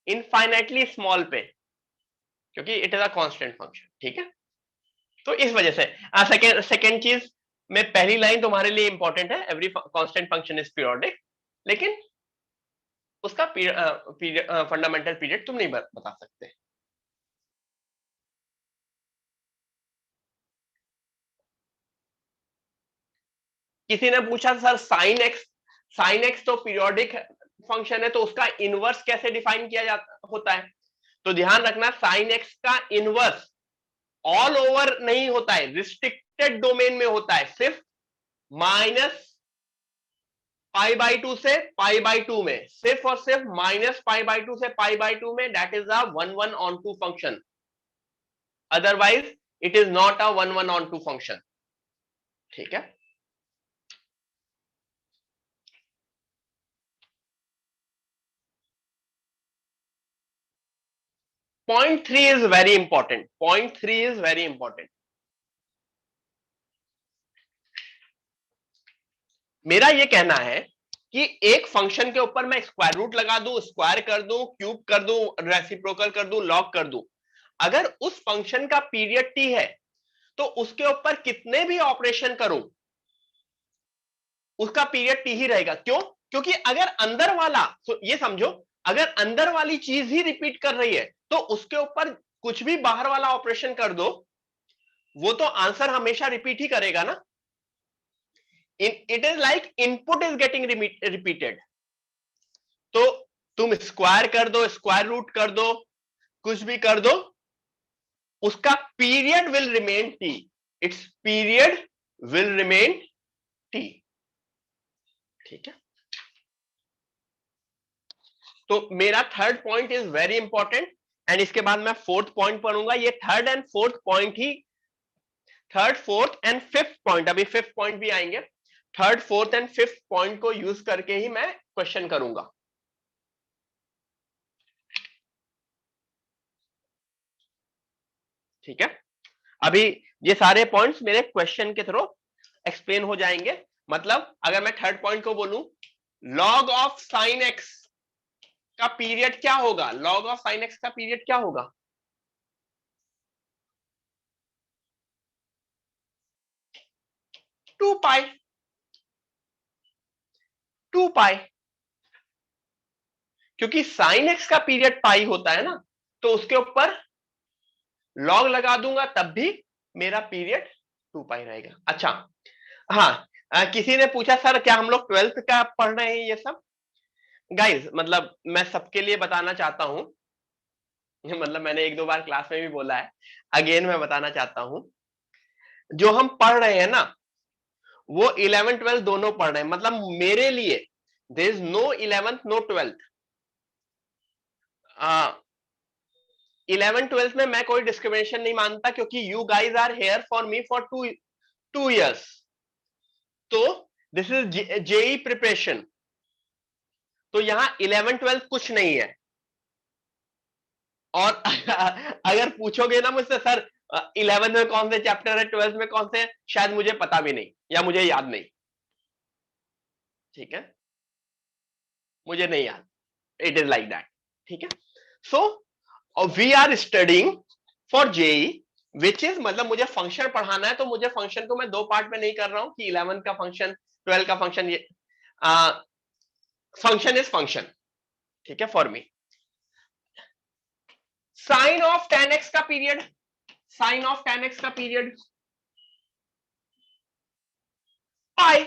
इनफाइनाइटली स्मॉल पे, क्योंकि it is a constant function, ठीक है। तो इस वजह से सेकेंड चीज में पहली लाइन तुम्हारे लिए इंपॉर्टेंट है, every constant function is periodic, लेकिन उसका फंडामेंटल पीरियड तुम नहीं बता सकते। किसी ने पूछा सर साइन एक्स तो पीरियोडिक फंक्शन है, तो उसका इनवर्स कैसे डिफाइन किया जाता होता है? तो ध्यान रखना साइन एक्स का इनवर्स ऑल ओवर नहीं होता है, रिस्ट्रिक्टेड डोमेन में होता है, सिर्फ माइनस पाई बाई 2 से पाई बाई 2 में, सिर्फ और सिर्फ माइनस पाई बाई 2 से पाई बाई 2 में, that is a 1/1 function, otherwise it is not a 1/1 function, ठीक है। Point 3 is very important. Point 3 is very important. मेरा ये कहना है कि एक फंक्शन के ऊपर मैं स्क्वायर रूट लगा दूं, स्क्वायर कर दूं, क्यूब कर दूं, रेसिप्रोकल कर दूं, लॉग कर दूं, अगर उस फंक्शन का पीरियड टी है तो उसके ऊपर कितने भी ऑपरेशन करूं उसका पीरियड टी ही रहेगा। क्यों? क्योंकि अगर अंदर वाला, तो ये समझो, अगर अंदर वाली चीज ही रिपीट कर रही है तो उसके ऊपर कुछ भी बाहर वाला ऑपरेशन कर दो, वो तो आंसर हमेशा रिपीट ही करेगा ना। It is like input is getting repeated. तो तुम स्क्वायर कर दो, स्क्वायर रूट कर दो, कुछ भी कर दो, उसका period will remain T, it's period will remain T. ठीक है, तो मेरा third point is very important, and इसके बाद मैं फोर्थ पॉइंट पढ़ूंगा। ये third and fourth point he, third fourth and fifth point, अभी फिफ्थ पॉइंट भी आएंगे, third fourth and fifth point को यूज करके ही मैं क्वेश्चन करूंगा। ठीक है, अभी ये सारे पॉइंट्स मेरे क्वेश्चन के थ्रू एक्सप्लेन हो जाएंगे। मतलब अगर मैं थर्ड पॉइंट को बोलूं, लॉग ऑफ साइन एक्स का पीरियड क्या होगा, लॉग ऑफ साइन एक्स का पीरियड क्या होगा? 2 पाई, 2 पाई, क्योंकि साइन एक्स का पीरियड पाई होता है ना, तो उसके ऊपर लॉग लगा दूंगा तब भी मेरा पीरियड 2 पाई रहेगा। अच्छा, हाँ, किसी ने पूछा सर क्या हम लोग ट्वेल्थ का पढ़ रहे हैं ये सब? गाइस, मतलब मैं सबके लिए बताना चाहता हूं, मतलब मैंने एक दो बार क्लास में भी बोला है, अगेन मैं बताना चाहता हूं, जो हम पढ़ रहे हैं ना, वो 11 12 दोनों पढ़ रहे हैं। मतलब मेरे लिए there is no 11th no 12th। 11 12th में मैं कोई डिस्क्रिमिनेशन नहीं मानता, क्योंकि you guys are here for me for 2 years। तो दिस इज जेई प्रिपरेशन, तो यहां 11 12 कुछ नहीं है। और अगर पूछोगे ना मुझसे सर 11th में कौन से चैप्टर है, 12th में कौन से, शायद मुझे पता भी नहीं या मुझे याद नहीं। ठीक है, मुझे नहीं याद, इट इज लाइक दैट। ठीक है, so we are studying for JEE, which is, मतलब मुझे फंक्शन पढ़ाना है, तो मुझे फंक्शन को मैं दो पार्ट में नहीं कर रहा हूं कि 11 का फंक्शन 12 का फंक्शन, ये फंक्शन इज फंक्शन। ठीक है, for me sine of tan x का period, sine of tan x का पीरियड पाई,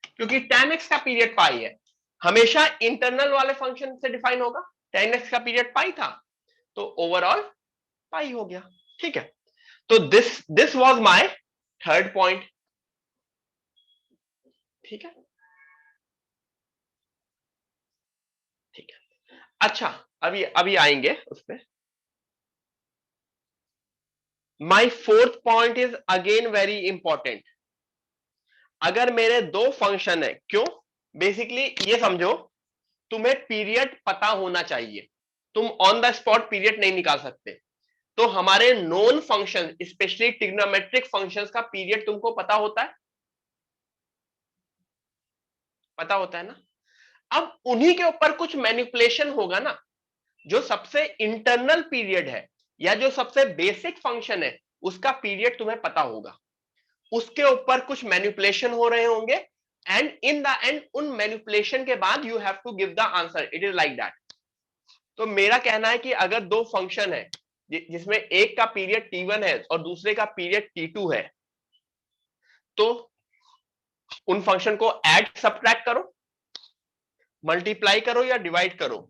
क्योंकि tan x का पीरियड पाई है, हमेशा इंटरनल वाले फंक्शन से डिफाइन होगा। tan x का पीरियड पाई था, तो ओवरऑल पाई हो गया। ठीक है, तो this was my third point. ठीक है, ठीक है। अच्छा, अभी अभी आएंगे उसमें। My fourth point is again very important. अगर मेरे दो फंक्शन है, क्यों, बेसिकली ये समझो, तुम्हें पीरियड पता होना चाहिए, तुम ऑन द स्पॉट पीरियड नहीं निकाल सकते। तो हमारे non function, specially trigonometric functions का पीरियड तुमको पता होता है, पता होता है ना। अब उन्हीं के ऊपर कुछ मैनिपुलेशन होगा ना, जो सबसे इंटरनल पीरियड है या जो सबसे बेसिक फंक्शन है, उसका पीरियड तुम्हें पता होगा, उसके ऊपर कुछ मैनिपुलेशन हो रहे होंगे, एंड इन द एंड उन मैनिपुलेशन के बाद you have to give the answer, it is like that. तो मेरा कहना है कि अगर दो फंक्शन है जिसमें एक का पीरियड t1 है और दूसरे का पीरियड t2 है, तो उन फंक्शन को ऐड सब्ट्रैक्ट करो, मल्टीप्लाई करो या डिवाइड करो,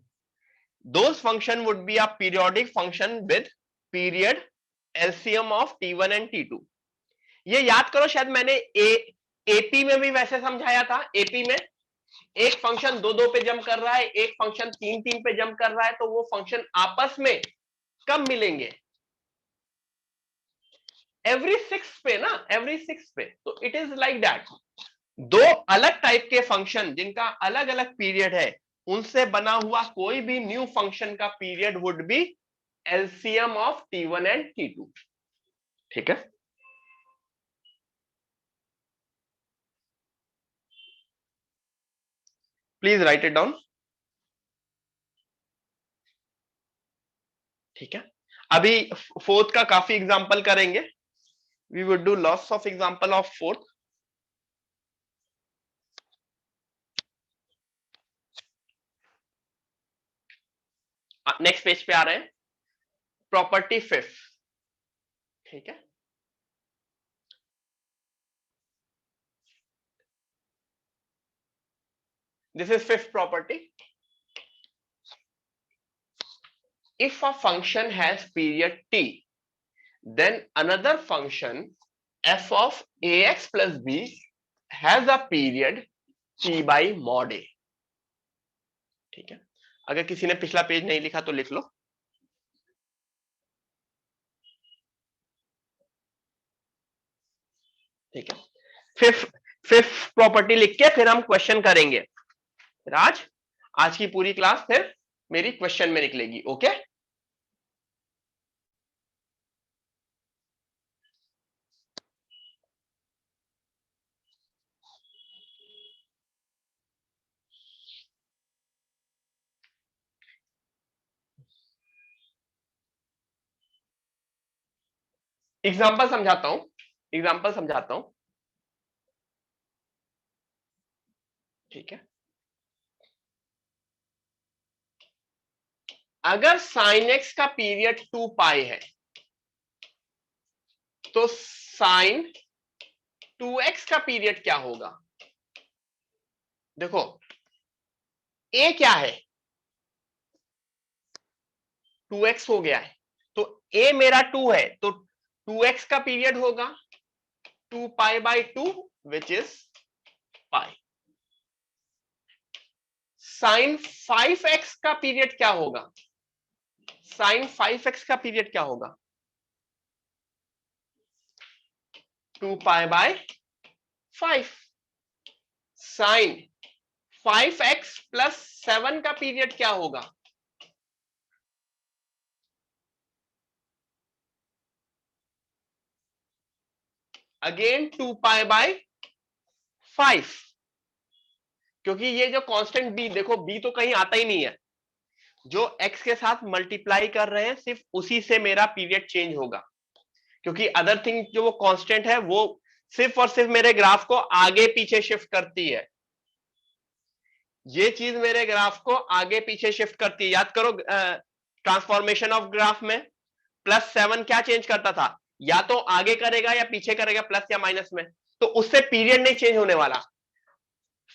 those function would be a periodic function with period LCM of t1 and t2। ये याद करो, शायद मैंने एपी में भी वैसे समझाया था। एपी में एक फंक्शन दो दो पे जंप कर रहा है, एक फंक्शन तीन तीन पे जंप कर रहा है, तो वो फंक्शन आपस में कब मिलेंगे? एवरी सिक्स पे ना, एवरी सिक्स पे। तो इट इज लाइक दैट, दो अलग टाइप के फंक्शन जिनका अलग अलग पीरियड है, उनसे बना हुआ कोई भी न्यू फंक्शन का period would be LCM of t1 and t2। ठीक है, प्लीज राइट इट डाउन। ठीक है, अभी फोर्थ का काफी एग्जांपल करेंगे, we would do lots of example of fourth. Next page पे आ रहे हैं, प्रॉपर्टी फिफ्थ। ठीक है, this is fifth property. If a function has period t then another function f of ax plus b has a period t by mod a। ठीक है, अगर किसी ने पिछला पेज नहीं लिखा तो लिख लो। ठीक है, फिफ्थ प्रॉपर्टी लिख के फिर हम क्वेश्चन करेंगे। फिर आज की पूरी क्लास फिर मेरी क्वेश्चन में निकलेगी। ओके, एग्जाम्पल समझाता हूं। ठीक है, अगर साइन एक्स का पीरियड 2 पाई है तो साइन 2x का पीरियड क्या होगा? देखो, a क्या है? 2x हो गया है, तो a मेरा 2 है, तो 2x का पीरियड होगा 2 pi by 2 which is pi. Sine 5x का पीरियड क्या होगा? साइन 5x का पीरियड क्या होगा? 2 pi by 5। Sign 5x plus 7 का पीरियड क्या होगा? अगेन 2 पाई बाय 5, क्योंकि ये जो कांस्टेंट b, देखो b तो कहीं आता ही नहीं है, जो x के साथ मल्टीप्लाई कर रहे हैं सिर्फ उसी से मेरा पीरियड चेंज होगा, क्योंकि अदर थिंग जो वो कांस्टेंट है वो सिर्फ और सिर्फ मेरे ग्राफ को आगे पीछे शिफ्ट करती है। ये चीज मेरे ग्राफ को आगे पीछे शिफ्ट करती है। याद करो ट्रांसफॉर्मेशन ऑफ ग्राफ में +7 क्या चेंज करता था? या तो आगे करेगा या पीछे करेगा, प्लस या माइनस में, तो उससे पीरियड नहीं चेंज होने वाला।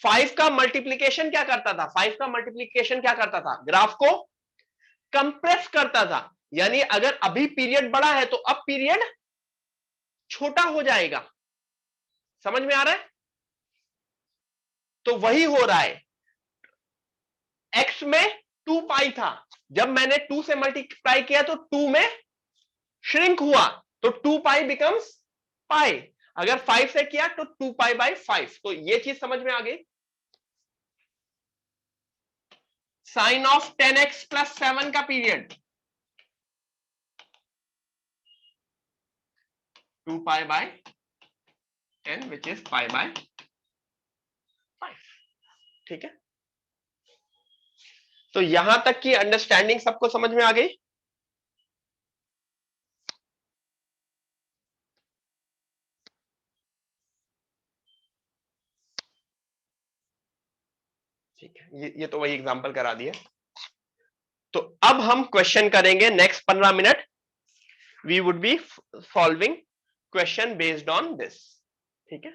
5 का मल्टीप्लीकेशन क्या करता था? 5 का मल्टीप्लीकेशन क्या करता था? ग्राफ को कंप्रेस करता था। यानी अगर अभी पीरियड बड़ा है तो अब पीरियड छोटा हो जाएगा। समझ में आ रहा है? तो वही हो रहा है। x में 2 पाई था, जब मैंने 2 से मल्टीप्लाई किया तो 2 में श्रिंक हुआ, तो 2 पाई बिकम्स पाई। अगर 5 से किया तो 2 पाई बाई 5। तो ये चीज समझ में आ गई। साइन ऑफ 10x प्लस 7 का period 2 pi bye 10 which is pi by 5। ठीक है, तो यहां तक की अंडरस्टैंडिंग सबको समझ में आ गई। ठीक है, ये तो वही एग्जांपल करा दिया। तो अब हम क्वेश्चन करेंगे next 15 minute. We would be solving question based on this. ठीक है,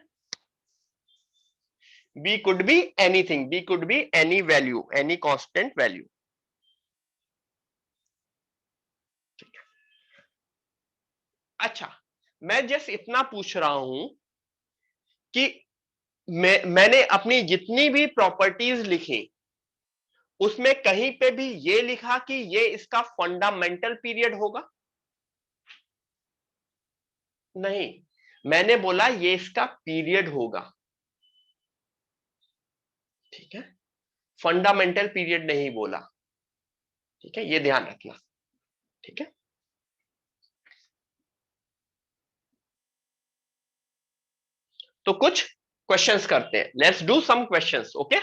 b could be anything, b could be any value, any constant value। अच्छा, मैं जस्ट इतना पूछ रहा हूं कि मैंने अपनी जितनी भी प्रॉपर्टीज लिखी उसमें कहीं पे भी ये लिखा कि ये इसका फंडामेंटल पीरियड होगा? नहीं, मैंने बोला ये इसका पीरियड होगा। ठीक है, फंडामेंटल पीरियड नहीं बोला। ठीक है, ये ध्यान रखना। ठीक है, तो कुछ क्वेश्चंस करते हैं। Let's do some questions. Okay,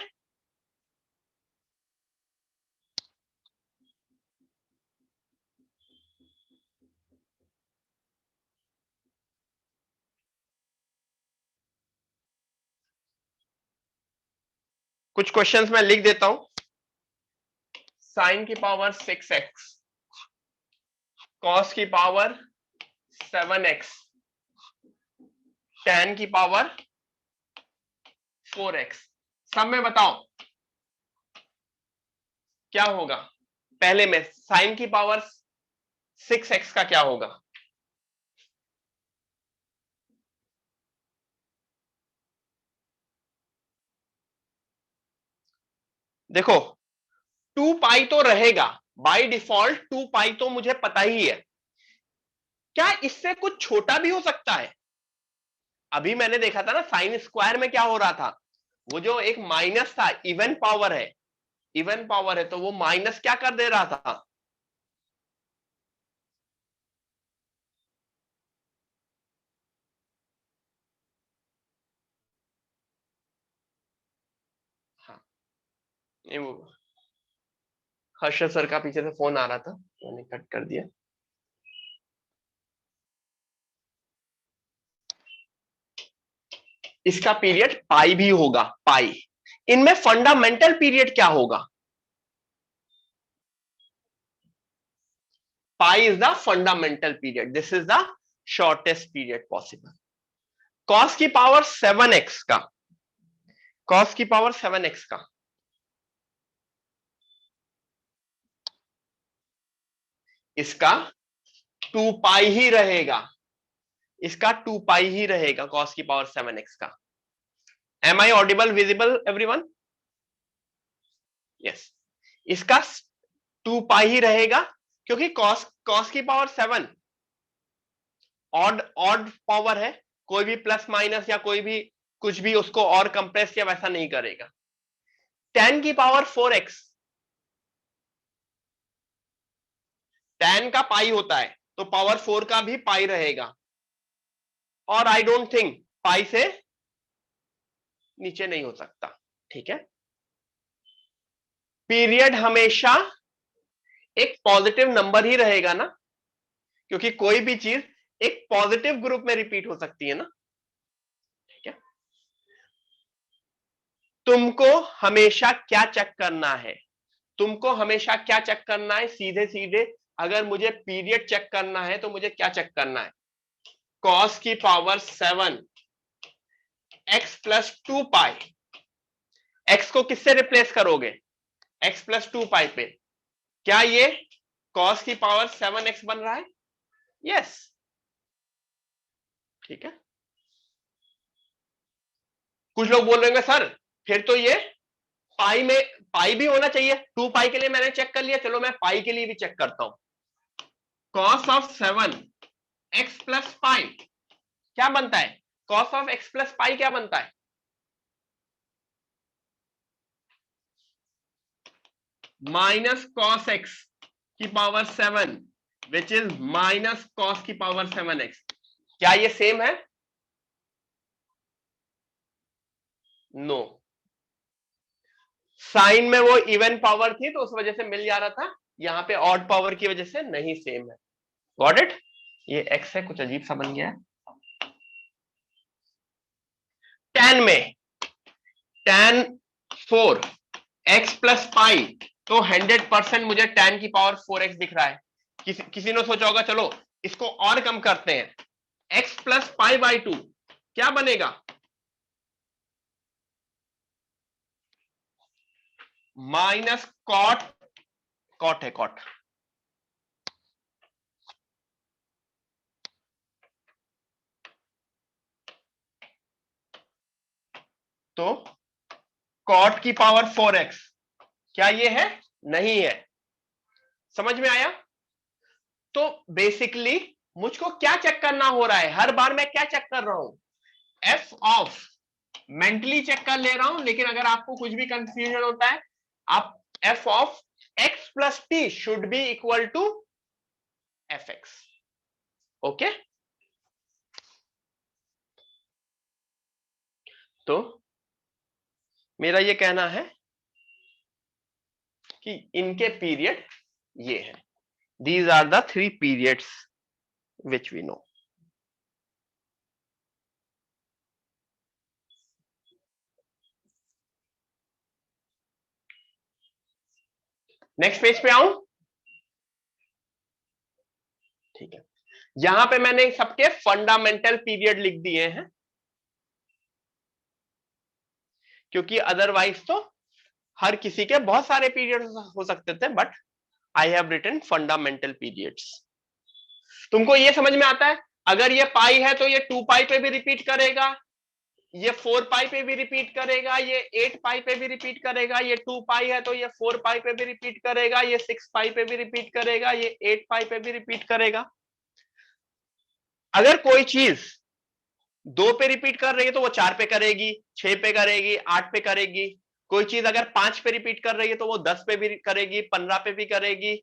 कुछ क्वेश्चंस मैं लिख देता हूं। साइन की पावर 6x, कॉस की पावर 7x, tan की पावर 4x। सब में बताओ क्या होगा? पहले में साइन की पावर 6x का क्या होगा? देखो 2 पाई तो रहेगा बाय डिफॉल्ट, 2 पाई तो मुझे पता ही है। क्या इससे कुछ छोटा भी हो सकता है? अभी मैंने देखा था ना साइन स्क्वायर में क्या हो रहा था, वो जो एक माइनस था, इवन पावर है, इवन पावर है, तो वो माइनस क्या कर दे रहा था? हाँ, नहीं वो हर्षद सर का पीछे से फोन आ रहा था, मैंने कट कर दिया। इसका पीरियड पाई भी होगा, पाई। इनमें फंडामेंटल पीरियड क्या होगा? Pi is the fundamental period, this is the shortest period possible. Cos की पावर 7x का, कॉस की पावर 7x का इसका 2 पाई ही रहेगा, इसका 2 पाई ही रहेगा कॉस की पावर 7x का। Am I audible, visible everyone? Yes, इसका 2 पाई ही रहेगा, क्योंकि कॉस कॉस की पावर 7 ऑड ऑड पावर है, कोई भी प्लस माइनस या कोई भी कुछ भी उसको और कंप्रेस या वैसा नहीं करेगा। 10 की पावर 4x, 10 का पाई होता है तो पावर 4 का भी पाई रहेगा, और आई डोंट थिंक पाई से नीचे नहीं हो सकता। ठीक है, पीरियड हमेशा एक पॉजिटिव नंबर ही रहेगा ना, क्योंकि कोई भी चीज एक पॉजिटिव ग्रुप में रिपीट हो सकती है ना। ठीक है, तुमको हमेशा क्या चेक करना है? तुमको हमेशा क्या चेक करना है? सीधे सीधे अगर मुझे पीरियड चेक करना है तो मुझे क्या चेक करना है? कॉस की पावर 7 एक्स प्लस 2 पाई, एक्स को किससे रिप्लेस करोगे? एक्स प्लस 2 पाई पे। क्या ये कॉस की पावर 7x बन रहा है? यस। ठीक है, कुछ लोग बोल रहे होंगे सर फिर तो ये पाई में, पाई भी होना चाहिए। 2 पाई के लिए मैंने चेक कर लिया, चलो मैं पाई के लिए भी चेक करता हूं। Cos of 7 x plus pi क्या बनता है? Cos of x plus pi क्या बनता है? माइनस कॉस एक्स की power 7 which is minus cos की पावर 7x। क्या ये सेम है? नो, साइन में वो इवन पावर थी तो उस वजह से मिल जा रहा था, यहां पे ऑड पावर की वजह से नहीं सेम है। Got it? ये x है, कुछ अजीब सा बन गया है। 10 में tan 4 x प्लस पाई, तो 100% मुझे tan की पावर 4x दिख रहा है। किसी ने सोचा होगा चलो इसको और कम करते हैं, x प्लस पाई बाई 2 क्या बनेगा? माइनस कॉट, कॉट है कॉट, तो कॉट की पावर 4x क्या ये है? नहीं है। समझ में आया? तो बेसिकली मुझको क्या चेक करना हो रहा है? हर बार मैं क्या चेक कर रहा हूं? एफ ऑफ, मेंटली चेक कर ले रहा हूं, लेकिन अगर आपको कुछ भी कंफ्यूजन होता है, आप f of x plus t should be equal to F x. Okay, तो मेरा ये कहना है कि इनके पीरियड ये है, these are the 3 periods which we know. Next page पे आऊं? ठीक है, यहां पे मैंने सबके फंडामेंटल पीरियड लिख दिए हैं, क्योंकि अदरवाइज तो हर किसी के बहुत सारे पीरियड हो सकते थे, but I have written fundamental periods. तुमको ये समझ में आता है? अगर ये पाई है तो ये 2 पाई पे भी रिपीट करेगा, ये 4 पाई पे भी रिपीट करेगा, ये 8 पाई पे भी रिपीट करेगा, ये 2 पाई है तो ये 4 पाई पे भी रिपीट करेगा, ये 6 पाई पे भी रिपीट करेगा, ये 8 पाई पे भी रिपीट करेगा। अगर कोई चीज 2 पे रिपीट कर रही है तो वो 4 पे करेगी, 6 पे करेगी, 8 पे करेगी। कोई चीज अगर 5 पे रिपीट कर रही है तो वो 10 पे भी करेगी, 15 पे भी करेगी,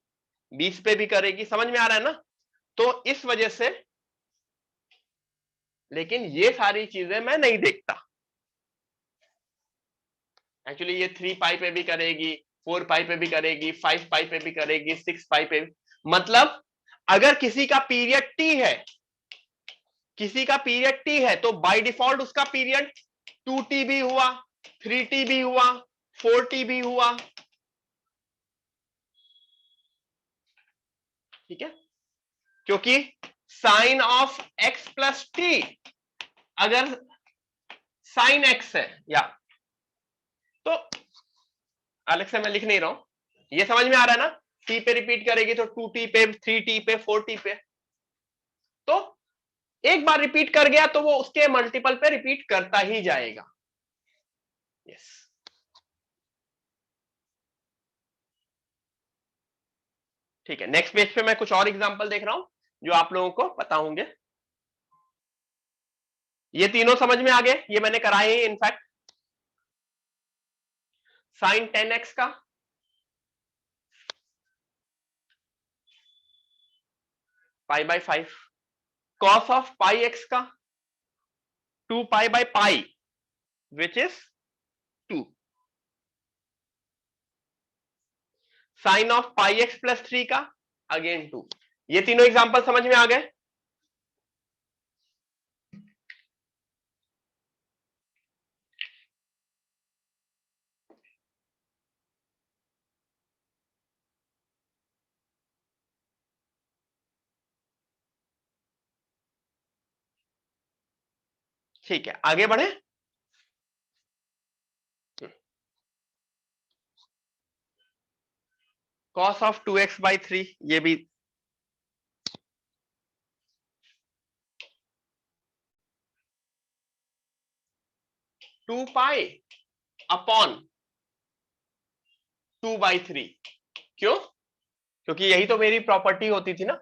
20 पे भी करेगी। समझ में आ रहा है ना? तो इस वजह से, लेकिन ये सारी चीजें मैं नहीं देखता। एक्चुअली ये 3 पाई पे भी करेगी, 4 पाई पे भी करेगी, 5 पाई पे भी करेगी, 6 पाई पे भी। मतलब अगर किसी का पीरियड टी है, किसी का पीरियड टी है, तो बाय डिफॉल्ट उसका पीरियड 2t भी हुआ, 3t भी हुआ, 4t भी हुआ। ठीक है? क्योंकि sine of x plus t, अगर साइन x है, या तो अलग से मैं लिख नहीं रहा हूं, ये समझ में आ रहा है ना? t पे रिपीट करेगी तो 2t पे, 3t पे, 4t पे। तो एक बार रिपीट कर गया तो वो उसके मल्टीपल पे रिपीट करता ही जाएगा। यस। ठीक है, नेक्स्ट पेज पे मैं कुछ और एग्जांपल देख रहा हूं जो आप लोगों को पता होंगे। ये तीनों समझ में आ गए, ये मैंने कराए हैं इनफैक्ट। साइन 10x का pi by 5, cos of pi x का 2 pi by pi which is 2, sine of pi x plus 3 का अगेन 2। ये तीनों एग्जांपल समझ में आ गए? ठीक है, आगे बढ़े। कॉस ऑफ 2x बाई 3, ये भी 2 पाई अपॉन 2 बाई 3। क्यों? क्योंकि यही तो मेरी प्रॉपर्टी होती थी ना।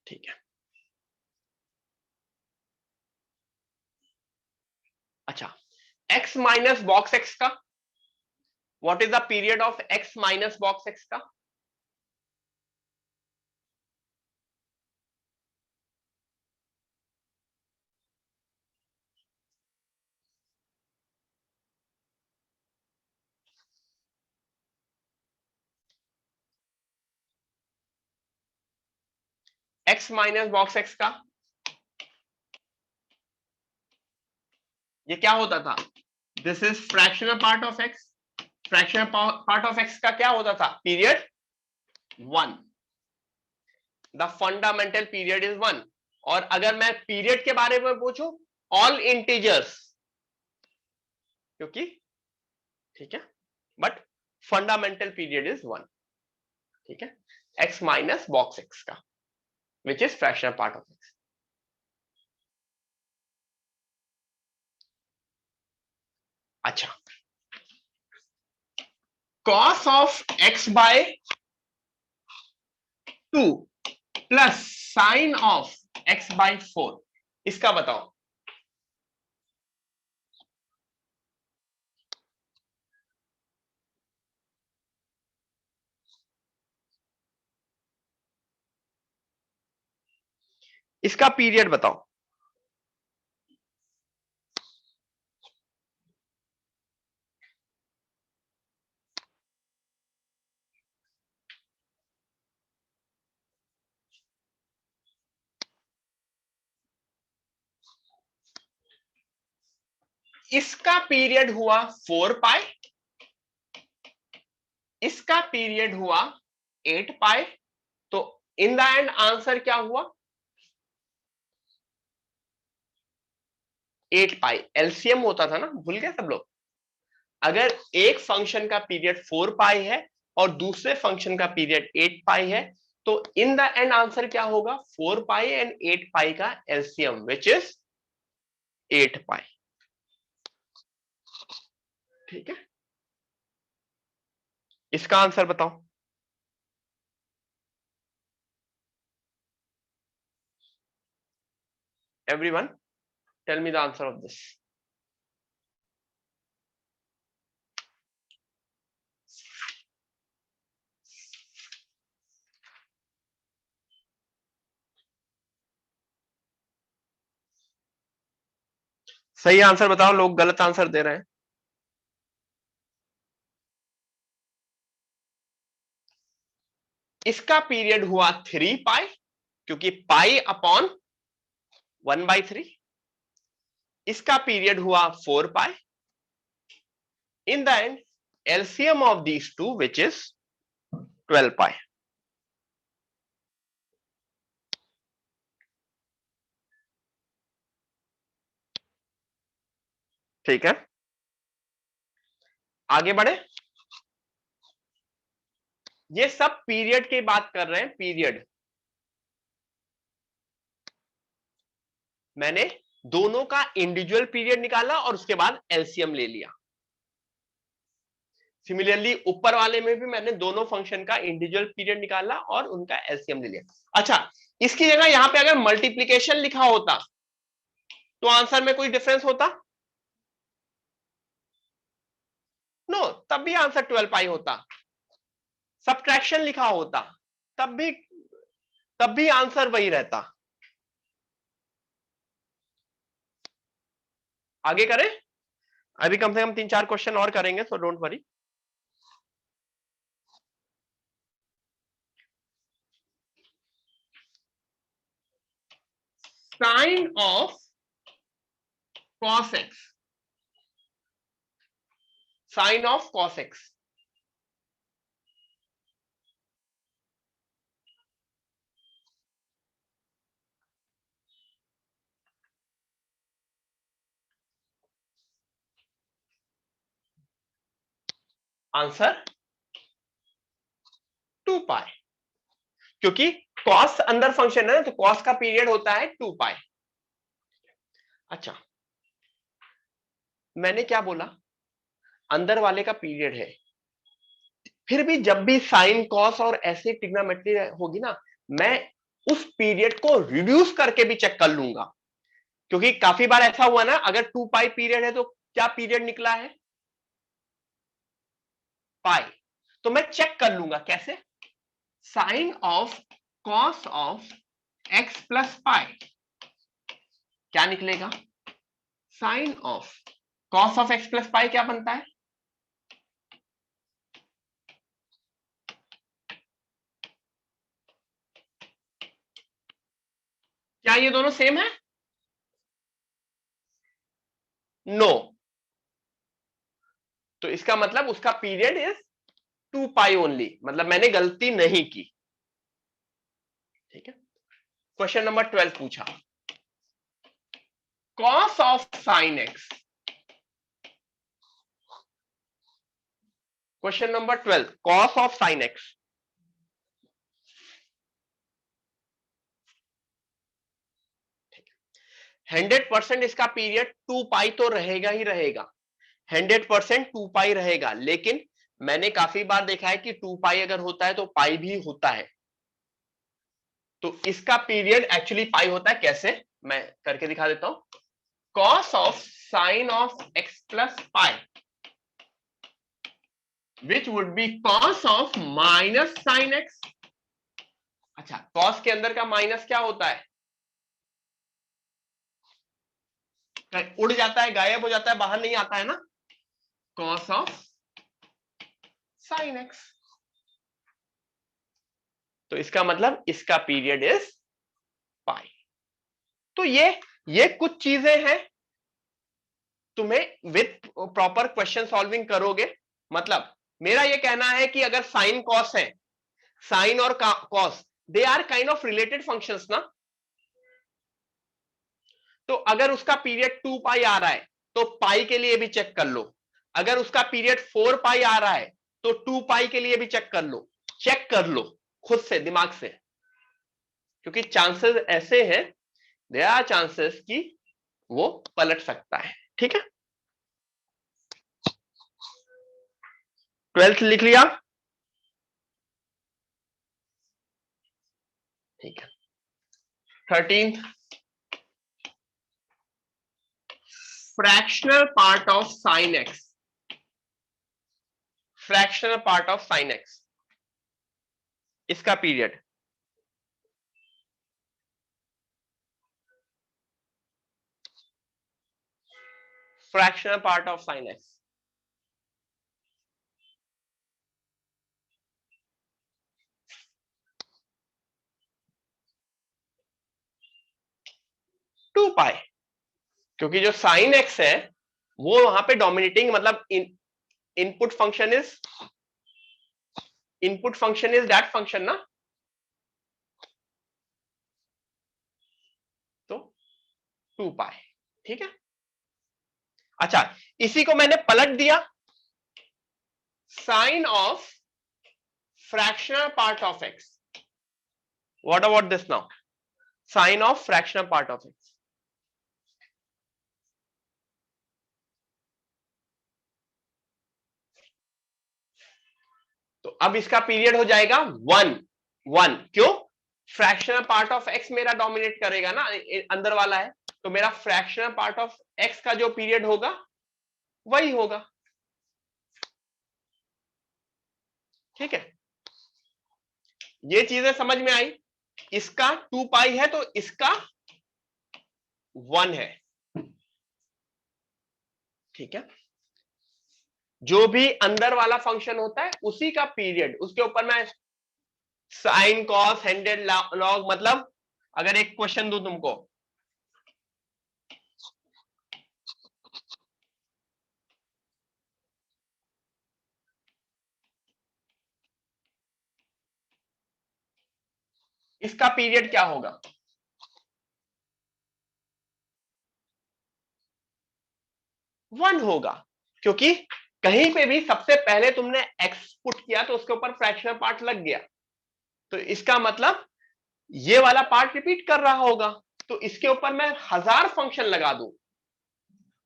ठीक है, अच्छा, x माइनस बॉक्स x का, what is the period of x minus box x का? x माइनस बॉक्स x का ये क्या होता था? This is fractional part of x। Fractional part of x का क्या होता था? Period 1। The fundamental period is 1। और अगर मैं पीरियड के बारे में पूछूं, ऑल इंटीजर्स, क्योंकि, ठीक है, बट फंडामेंटल पीरियड इज 1। ठीक है, x माइनस बॉक्स x का which is fractional part of x। अच्छा, cos of x by 2 plus sine of x by 4, इसका बताओ। इसका पीरियड बताओ। इसका पीरियड हुआ 4 पाई, इसका पीरियड हुआ 8 पाई। तो इन द एंड आंसर क्या हुआ? 8 पाई। एलसीएम होता था ना, भूल गए सब लोग? अगर एक फंक्शन का पीरियड 4 पाई है और दूसरे फंक्शन का पीरियड 8 पाई है, तो इन द एंड आंसर क्या होगा, 4 पाई एंड 8 पाई का एलसीएम विच इज 8 पाई। ठीक है, इसका आंसर बताओ। Everyone tell me the answer of this. सही आंसर बताओ, लोग गलत आंसर दे रहे हैं। इसका पीरियड हुआ 3 पाई, क्योंकि पाई अपॉन 1/3। इसका पीरियड हुआ 4 pi. In the end LCM of these two which is 12 pi. ठीक है, आगे बढ़े। ये सब पीरियड की बात कर रहे हैं, पीरियड। मैंने दोनों का इंडिविजुअल पीरियड निकाला और उसके बाद एलसीएम ले लिया। सिमिलरली ऊपर वाले में भी मैंने दोनों फंक्शन का इंडिविजुअल पीरियड निकाला और उनका एलसीएम ले लिया। अच्छा, इसकी जगह यहां पे अगर मल्टीप्लीकेशन लिखा होता तो आंसर में कोई डिफरेंस होता? नो, तब भी आंसर 12 पाई होता। सब्ट्रैक्शन लिखा होता तब भी आंसर वही रहता। आगे करें, अभी कम से कम 3-4 क्वेश्चन और करेंगे, so don't worry. Sine of cos x, sine of cos x। Answer 2 pi, क्योंकि cos अंदर फंक्शन है ना, तो cos का पीरियड होता है 2 पाई। अच्छा, मैंने क्या बोला, अंदर वाले का पीरियड है। फिर भी जब भी साइन कॉस और ऐसे ट्रिग्नोमेट्री होगी ना, मैं उस पीरियड को रिड्यूस करके भी चेक कर लूंगा, क्योंकि काफी बार ऐसा हुआ ना, अगर 2 पाई पीरियड है तो क्या पीरियड निकला है, पाई। तो मैं चेक कर लूंगा कैसे, sine of cos of x plus pi क्या निकलेगा, sine of cos of x plus pi क्या बनता है, क्या ये दोनों सेम है? नो, तो इसका मतलब उसका पीरियड इज 2 पाई ओनली, मतलब मैंने गलती नहीं की। ठीक है, क्वेश्चन नंबर 12 पूछा, cos of sine x. Question number 12, cos of sine x. 100% इसका पीरियड 2 पाई तो रहेगा ही रहेगा, 100% 2 पाई रहेगा, लेकिन मैंने काफी बार देखा है कि 2 पाई अगर होता है तो पाई भी होता है। तो इसका पीरियड एक्चुअली पाई होता है। कैसे, मैं करके दिखा देता हूं। cos of sine of x plus pi which would be cos of minus sine x. अच्छा, cos के अंदर का माइनस क्या होता है, उड़ जाता है, गायब हो जाता है, बाहर नहीं आता है ना, cos ऑफ साइन एक्स। तो इसका मतलब इसका पीरियड इज पाई। तो ये कुछ चीजें हैं, तुम्हें विथ प्रॉपर क्वेश्चन सॉल्विंग करोगे, मतलब मेरा ये कहना है कि अगर साइन कॉस है, साइन और cos they are kind of related functions ना, तो अगर उसका पीरियड 2 पाई आ रहा है तो पाई के लिए भी चेक कर लो, अगर उसका पीरियड 4 पाई आ रहा है तो 2 पाई के लिए भी चेक कर लो खुद से, दिमाग से, क्योंकि चांसेस ऐसे हैं, देयर आर चांसेस कि वो पलट सकता है। ठीक है, 12th लिख लिया? ठीक है, 13th, fractional part of sine X, fractional part of sine X, इसका period fractional part of sine X, two pi, क्योंकि जो साइन एक्स है वो वहां पे डोमिनेटिंग, मतलब input function is that function ना, तो 2 पाई। ठीक है, अच्छा, इसी को मैंने पलट दिया, sine of fractional part of x, what about this now, sine of fractional part of x, तो अब इसका पीरियड हो जाएगा 1 क्यों, फ्रैक्शनल पार्ट ऑफ एक्स मेरा डोमिनेट करेगा ना, अंदर वाला है, तो मेरा फ्रैक्शनल पार्ट ऑफ एक्स का जो पीरियड होगा वही होगा। ठीक है, ये चीजें समझ में आई, इसका 2 पाई है तो इसका 1 है। ठीक है, जो भी अंदर वाला फंक्शन होता है उसी का पीरियड, उसके ऊपर मैं साइन कॉस हंड्रेड लॉग, मतलब अगर एक क्वेश्चन दूं तुमको, इसका पीरियड क्या होगा, वन होगा, क्योंकि कहीं पे भी सबसे पहले तुमने एक्स पुट किया तो उसके ऊपर फ्रैक्शनल पार्ट लग गया, तो इसका मतलब ये वाला पार्ट रिपीट कर रहा होगा, तो इसके ऊपर मैं 1000 फंक्शन लगा दूं,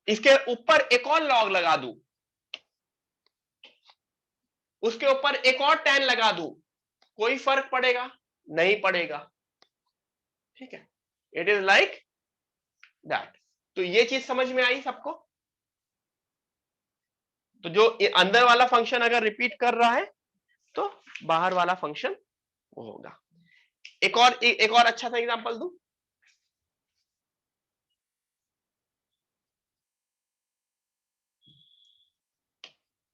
इसके ऊपर एक और लॉग लगा दूं, उसके ऊपर एक और 10 लगा दूं, कोई फर्क पड़ेगा नहीं पड़ेगा। ठीक है, इट इज लाइक दैट। तो ये चीज समझ में आई सबको, तो जो अंदर वाला फंक्शन अगर रिपीट कर रहा है तो बाहर वाला फंक्शन वो होगा। एक और अच्छा सा एग्जांपल दूं,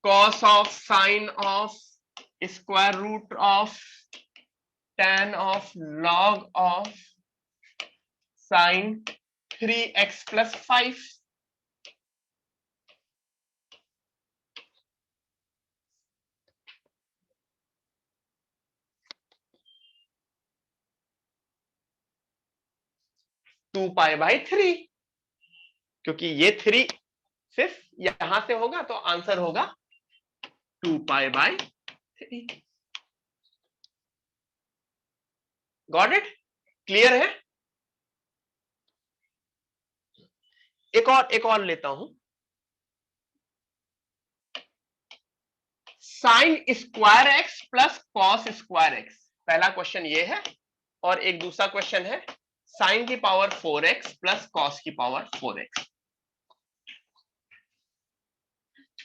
cos of sin of square root of tan of log of sin 3x plus 5, two pi by 3, क्योंकि ये 3 सिर्फ यहां से होगा तो आंसर होगा 2 pi by 3। Got it, clear है? एक और लेता हूं, sine square x plus cos square x, पहला क्वेश्चन ये है, और एक दूसरा क्वेश्चन है साइन की पावर 4x प्लस कॉस की पावर 4x।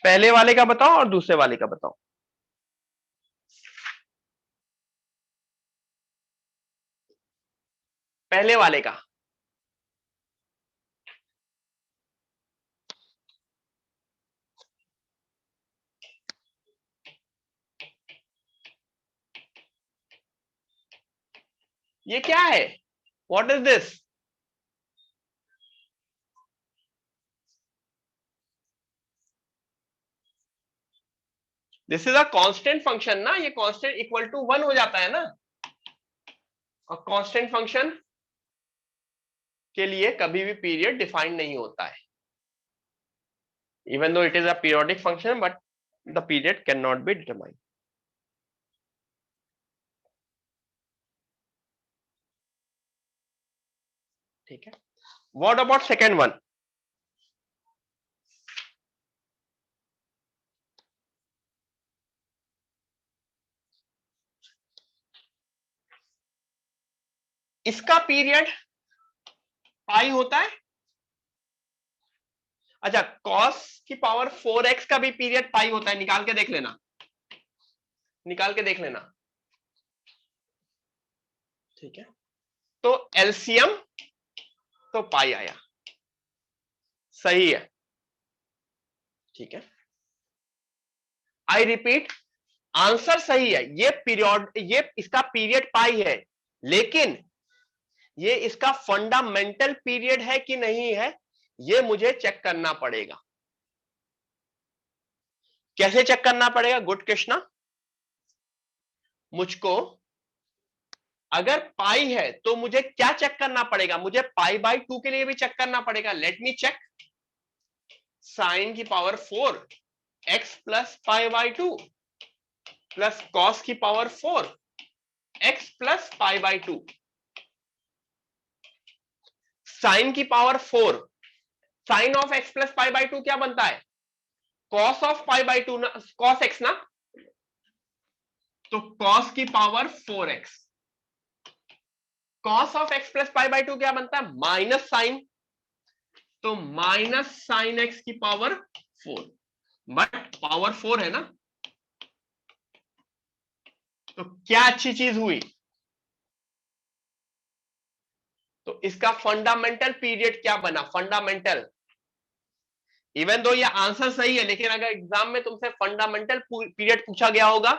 पहले वाले का बताओ और दूसरे वाले का बताओ। पहले वाले का ये क्या है, what is this, this is a constant function ना, ये कांस्टेंट इक्वल टू 1 हो जाता है ना, और कांस्टेंट फंक्शन के लिए कभी भी पीरियड डिफाइंड नहीं होता है, even though it is a periodic function, but the period can not be determined. ठीक है, व्हाट अबाउट सेकेंड वन? इसका पीरियड पाई होता है। अच्छा, cos की पावर 4x का भी पीरियड पाई होता है, निकाल के देख लेना, निकाल के देख लेना। ठीक है, तो एलसीएम तो पाई आया, सही है। ठीक है, आई रिपीट, आंसर सही है। ये इसका पीरियड पाई है, लेकिन ये इसका फंडामेंटल पीरियड है कि नहीं है, ये मुझे चेक करना पड़ेगा। कैसे चेक करना पड़ेगा? गुड कृष्णा, मुझको अगर पाई है तो मुझे क्या चेक करना पड़ेगा? मुझे पाई बाय 2 के लिए भी चेक करना पड़ेगा। Let me check. साइन की power 4 x plus pi by 2 plus cos की power 4 x plus pi by 2। Sine की power 4, sine of x plus pi by 2 क्या बनता है? कॉस ऑफ पाई बाय 2 ना, कॉस x ना, तो कॉस की power 4x। Cos of x plus pi by 2 क्या बनता है? माइनस साइन, तो माइनस साइन x की पावर 4, बट पावर 4 है ना। तो क्या अच्छी चीज हुई? तो इसका फंडामेंटल पीरियड क्या बना? फंडामेंटल, इवन दो ये आंसर सही है, लेकिन अगर एग्जाम में तुमसे फंडामेंटल पीरियड पूछा गया होगा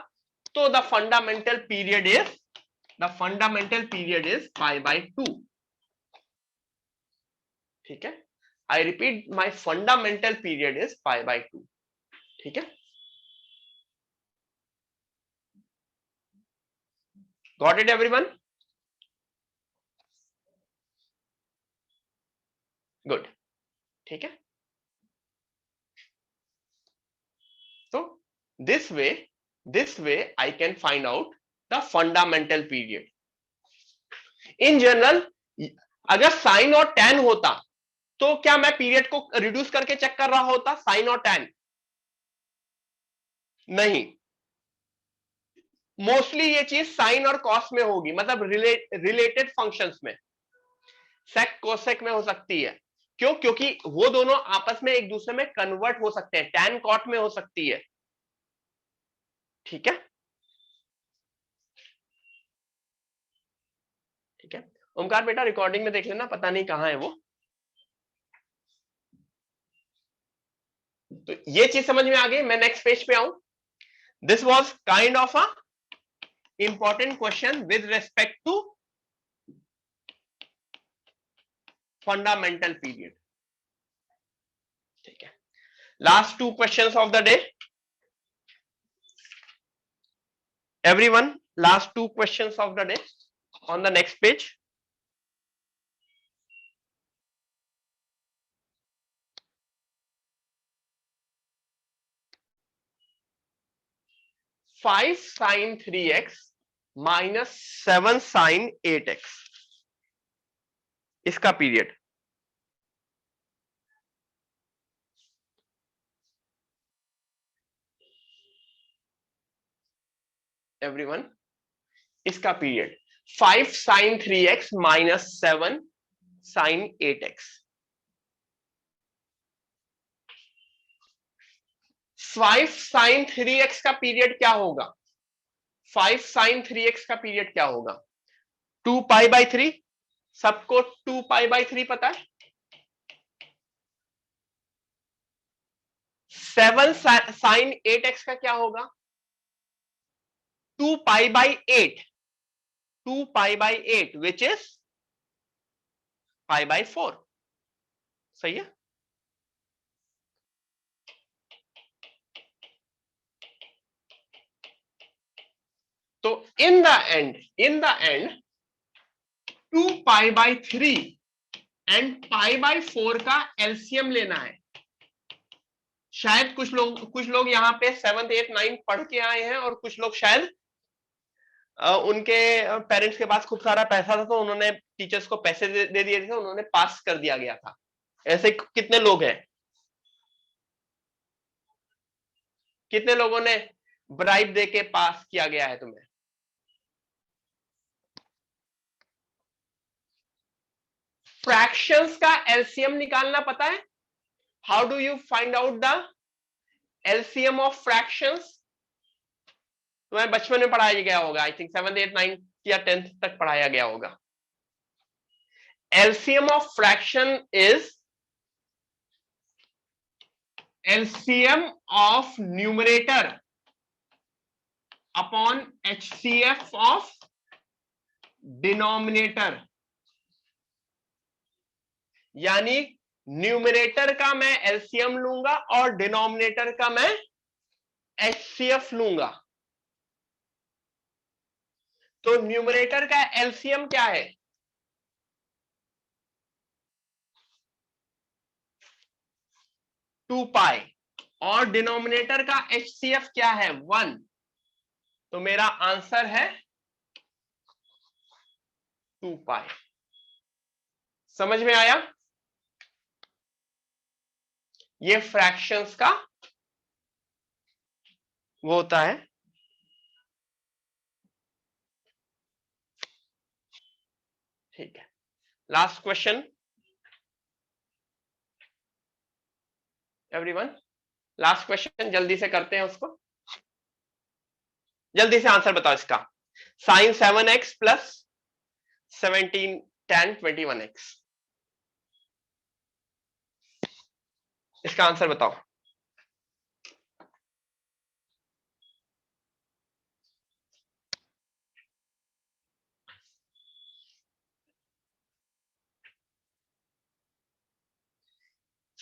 तो the fundamental period is pi by 2। ठीक है, I repeat, my fundamental period is pi by 2। ठीक है, गॉट इट एवरीवन? गुड। ठीक है, तो this way I can find out the fundamental period. In general, अगर साइन और टेन होता तो क्या मैं पीरियड को रिड्यूस करके चेक कर रहा होता? साइन और टेन नहीं, मोस्टली ये चीज साइन और कॉस में होगी, मतलब रिलेटेड फंक्शंस में, सेक कोसेक में हो सकती है। क्यों? क्योंकि वो दोनों आपस में एक दूसरे में कन्वर्ट हो सकते हैं, टैन कॉट में हो सकती है। ठीक है, ठीक है, ओमकार बेटा रिकॉर्डिंग में देख लेना, पता नहीं कहां है वो। तो ये चीज समझ में आ गई। मैं नेक्स्ट पेज पे आऊं। This was kind of a important question with respect to fundamental period. ठीक है, last 2 questions of the day everyone, last 2 questions of the day on the next page. Five sine 3x minus 7 sine 8x, इसका period. Everyone, इसका period 5 sine 3x minus 7 sine 8x। 5 sine 3x का period क्या होगा? 5 sine 3x का period क्या होगा? 2 pi by 3, सबको 2 pi by 3 पता है। 7 साइन 8x का क्या होगा? 2 pi by 8, 2 pi by 8 which is pi by 4। सही है। तो इन the and 2 pi by 3 and pi by 4 का एलसीएम लेना है। शायद कुछ लोग यहाँ पे 7th 8th 9th पढ़ के आए हैं, और कुछ लोग शायद उनके पेरेंट्स के पास खूब सारा पैसा था, तो उन्होंने टीचर्स को पैसे दे दिए थे, उन्होंने पास कर दिया गया था। ऐसे कितने लोग हैं? कितने लोगों ने ब्राइब दे के पास किया गया है तुम्हें? फ्रैक्शंस का एलसीएम निकालना पता है? How do you find out the LCM of fractions? तुम्हें बचपन में पढ़ाया गया होगा, I think 7th 8th 9th या 10th तक पढ़ाया गया होगा। LCM of fraction is LCM of numerator upon HCF of denominator। यानी न्यूमरेटर का मैं एलसीएम लूंगा और डिनोमिनेटर का मैं HCF लूंगा। तो न्यूमरेटर का एलसीएम क्या है? 2 पाई, और डिनोमिनेटर का HCF क्या है? 1। तो मेरा आंसर है 2 पाई। समझ में आया? ये फ्रैक्शंस का वो होता है। ठीक है, last question everyone, last question, जल्दी से करते हैं उसको। जल्दी से आंसर बताओ इसका। Sign 7x plus 17 tan 21x, इसका आंसर बताओ।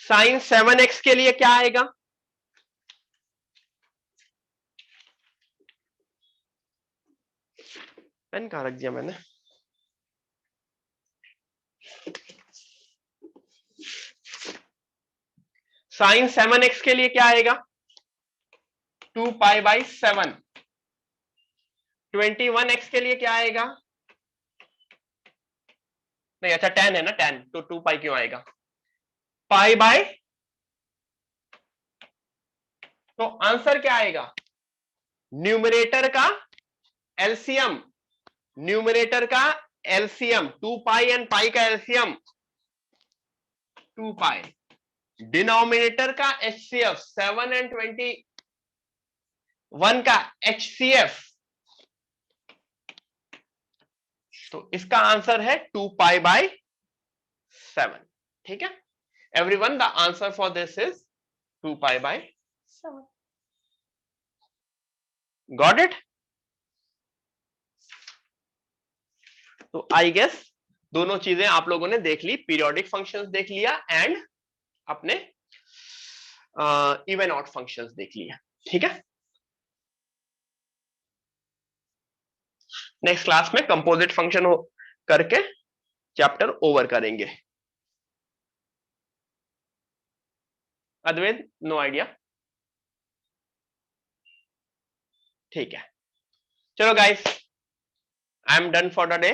साइन 7x के लिए क्या आएगा? पेन कहां रख दिया मैंने? साइन 7x के लिए क्या आएगा? 2 पाई बाई 7। 21x के लिए क्या आएगा? नहीं, अच्छा 10 है ना, 10, तो 2 पाई क्यों आएगा? पाई बाय, तो आंसर क्या आएगा? न्यूमरेटर का एलसीएम, न्यूमरेटर का एलसीएम 2 पाई एंड पाई का एलसीएम 2 पाई, डिनोमिनेटर का एचसीएफ 7 एंड 21 का एचसीएफ, तो इसका आंसर है 2 पाई बाय 7। ठीक है everyone, the answer for this is 2 pi bye 7। Got it? तो आई गेस दोनों चीजें आप लोगों ने देख ली, पीरियोडिक फंक्शंस देख लिया एंड अपने इवन ऑड फंक्शंस देख लिया। ठीक है, नेक्स्ट क्लास में कंपोजिट फंक्शन करके चैप्टर ओवर करेंगे। Advait, no idea? ठीक है, चलो guys, I am done for the day,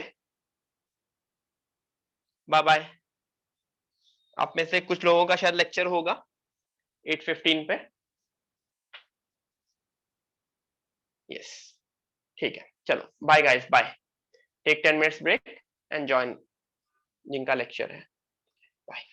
bye bye. आप में से कुछ लोगों का शायद लेक्चर होगा 8:15 पे। यस, ठीक है, चलो bye guys, bye. Take 10 minutes break and join जिनका लेक्चर है। बाय।